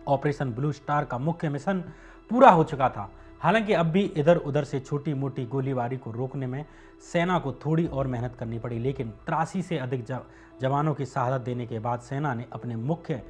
ऑपरेशन ब्लू स्टार का मुख्य मिशन पूरा हो चुका था। हालांकि अब भी इधर उधर से छोटी मोटी गोलीबारी को रोकने में सेना को थोड़ी और मेहनत करनी पड़ी, लेकिन 83 से अधिक जवानों की शहादत देने के बाद सेना ने अपने मुख्य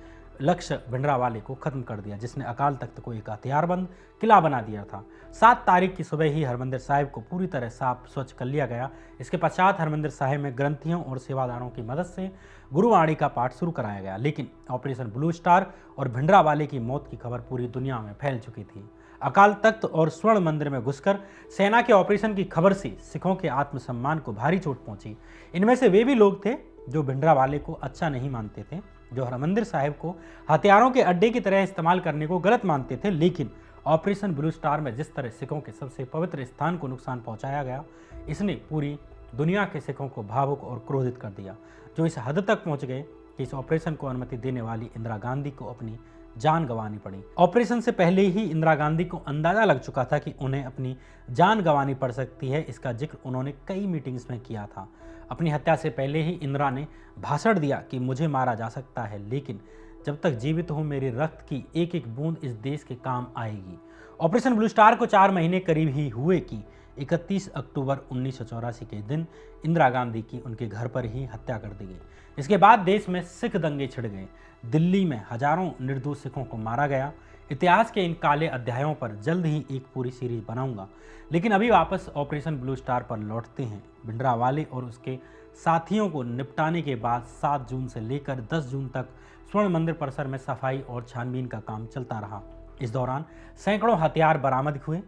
लक्ष्य भिंडरावाले को खत्म कर दिया, जिसने अकाल तख्त को एक हथियारबंद किला बना दिया था। 7 तारीख की सुबह ही हरमंदिर साहिब को पूरी तरह साफ स्वच्छ कर लिया गया। इसके पश्चात हरमंदिर साहिब में ग्रंथियों और सेवादारों की मदद से गुरुवाणी का पाठ शुरू कराया गया। लेकिन ऑपरेशन ब्लू स्टार और भिंडरावाले की मौत की खबर पूरी दुनिया में फैल चुकी थी। अकाल तख्त और स्वर्ण मंदिर में घुसकर सेना के ऑपरेशन की खबर से सिखों के आत्मसम्मान को भारी चोट पहुंची। इनमें से वे भी लोग थे जो भिंडरावाले को अच्छा नहीं मानते थे, जो हरमंदिर साहिब को हथियारों के अड्डे की तरह इस्तेमाल करने को गलत मानते थे। लेकिन ऑपरेशन ब्लू स्टार में जिस तरह सिखों के सबसे पवित्र स्थान को नुकसान पहुंचाया गया, इसने पूरी दुनिया के सिखों को भावुक और क्रोधित कर दिया, जो इस हद तक पहुंच गए कि इस ऑपरेशन को अनुमति देने वाली इंदिरा गांधी को अपनी जान गंवानी पड़ी। ऑपरेशन से पहले ही इंदिरा गांधी को अंदाजा लग चुका था कि उन्हें अपनी जान गंवानी पड़ सकती है। इसका जिक्र उन्होंने कई मीटिंग्स में किया था। अपनी हत्या से पहले ही इंदिरा ने भाषण दिया कि मुझे मारा जा सकता है, लेकिन जब तक जीवित हूँ मेरे रक्त की एक एक बूंद इस देश के काम आएगी। ऑपरेशन ब्लू स्टार को 4 महीने करीब ही हुए कि 31 अक्टूबर 1984 के दिन इंदिरा गांधी की उनके घर पर ही हत्या कर दी गई। इसके बाद देश में सिख दंगे छिड़ गए। दिल्ली में हजारों निर्दोष सिखों को मारा गया। इतिहास के इन काले अध्यायों पर जल्द ही एक पूरी सीरीज बनाऊंगा, लेकिन अभी वापस ऑपरेशन ब्लू स्टार पर लौटते हैं। भिंडरावाले और उसके साथियों को निपटाने के बाद 7 जून से लेकर 10 जून तक स्वर्ण मंदिर परिसर में सफाई और छानबीन का काम चलता रहा। इस दौरान सैकड़ों हथियार बरामद हुए।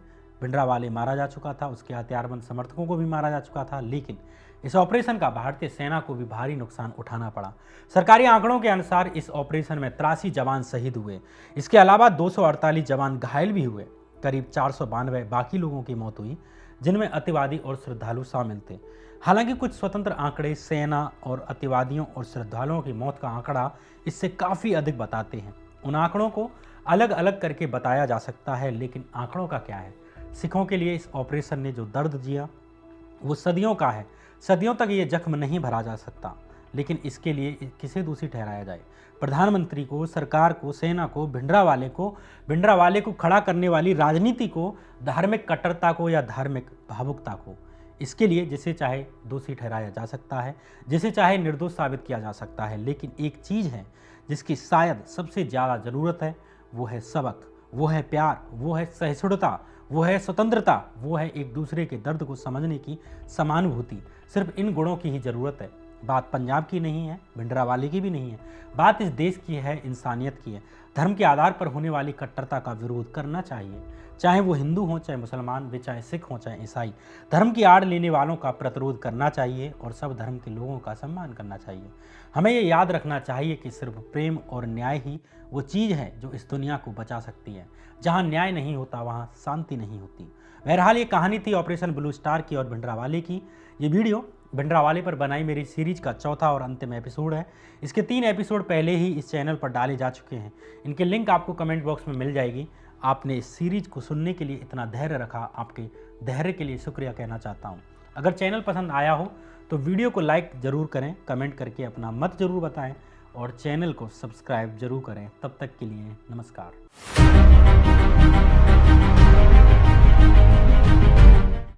भिंडरावाले मारा जा चुका था, उसके हथियारबंद समर्थकों को भी मारा जा चुका था, लेकिन इस ऑपरेशन का भारतीय सेना को भी भारी नुकसान उठाना पड़ा। सरकारी आंकड़ों के अनुसार इस ऑपरेशन में 83 जवान शहीद हुए। इसके अलावा 248 जवान घायल भी हुए। करीब 492 बाकी लोगों की मौत हुई, जिनमें अतिवादी और श्रद्धालु शामिल थे। हालांकि कुछ स्वतंत्र आंकड़े सेना और अतिवादियों और श्रद्धालुओं की मौत का आंकड़ा इससे काफ़ी अधिक बताते हैं। उन आंकड़ों को अलग अलग करके बताया जा सकता है, लेकिन आंकड़ों का क्या है? सिखों के लिए इस ऑपरेशन ने जो दर्द दिया वो सदियों का है। सदियों तक ये जख्म नहीं भरा जा सकता, लेकिन इसके लिए किसे दोषी ठहराया जाए? प्रधानमंत्री को, सरकार को, सेना को, भिंडरावाले को खड़ा करने वाली राजनीति को, धार्मिक कट्टरता को या धार्मिक भावुकता को? इसके लिए जिसे चाहे दोषी ठहराया जा सकता है, जिसे चाहे निर्दोष साबित किया जा सकता है, लेकिन एक चीज़ है जिसकी शायद सबसे ज़्यादा ज़रूरत है, वो है सबक, वो है प्यार, वो है सहिष्णुता, वो है स्वतंत्रता, वो है एक दूसरे के दर्द को समझने की समानुभूति। सिर्फ इन गुणों की ही ज़रूरत है। बात पंजाब की नहीं है, भिंडरावाले की भी नहीं है, बात इस देश की है, इंसानियत की है। धर्म के आधार पर होने वाली कट्टरता का विरोध करना चाहिए, चाहे वो हिंदू हों, चाहे मुसलमान, वे चाहे सिख हों, चाहे ईसाई। धर्म की आड़ लेने वालों का प्रतिरोध करना चाहिए और सब धर्म के लोगों का सम्मान करना चाहिए। हमें ये याद रखना चाहिए कि सिर्फ प्रेम और न्याय ही वो चीज़ है जो इस दुनिया को बचा सकती है। जहाँ न्याय नहीं होता वहाँ शांति नहीं होती। बहरहाल ये कहानी थी ऑपरेशन ब्लू स्टार की और भिंडरावाले की। ये वीडियो भिंडरावाले पर बनाई मेरी सीरीज का चौथा और अंतिम एपिसोड है। इसके 3 एपिसोड पहले ही इस चैनल पर डाले जा चुके हैं। इनके लिंक आपको कमेंट बॉक्स में मिल जाएगी। आपने इस सीरीज को सुनने के लिए इतना धैर्य रखा, आपके धैर्य के लिए शुक्रिया कहना चाहता हूँ। अगर चैनल पसंद आया हो तो वीडियो को लाइक ज़रूर करें, कमेंट करके अपना मत ज़रूर बताएं और चैनल को सब्सक्राइब ज़रूर करें। तब तक के लिए नमस्कार।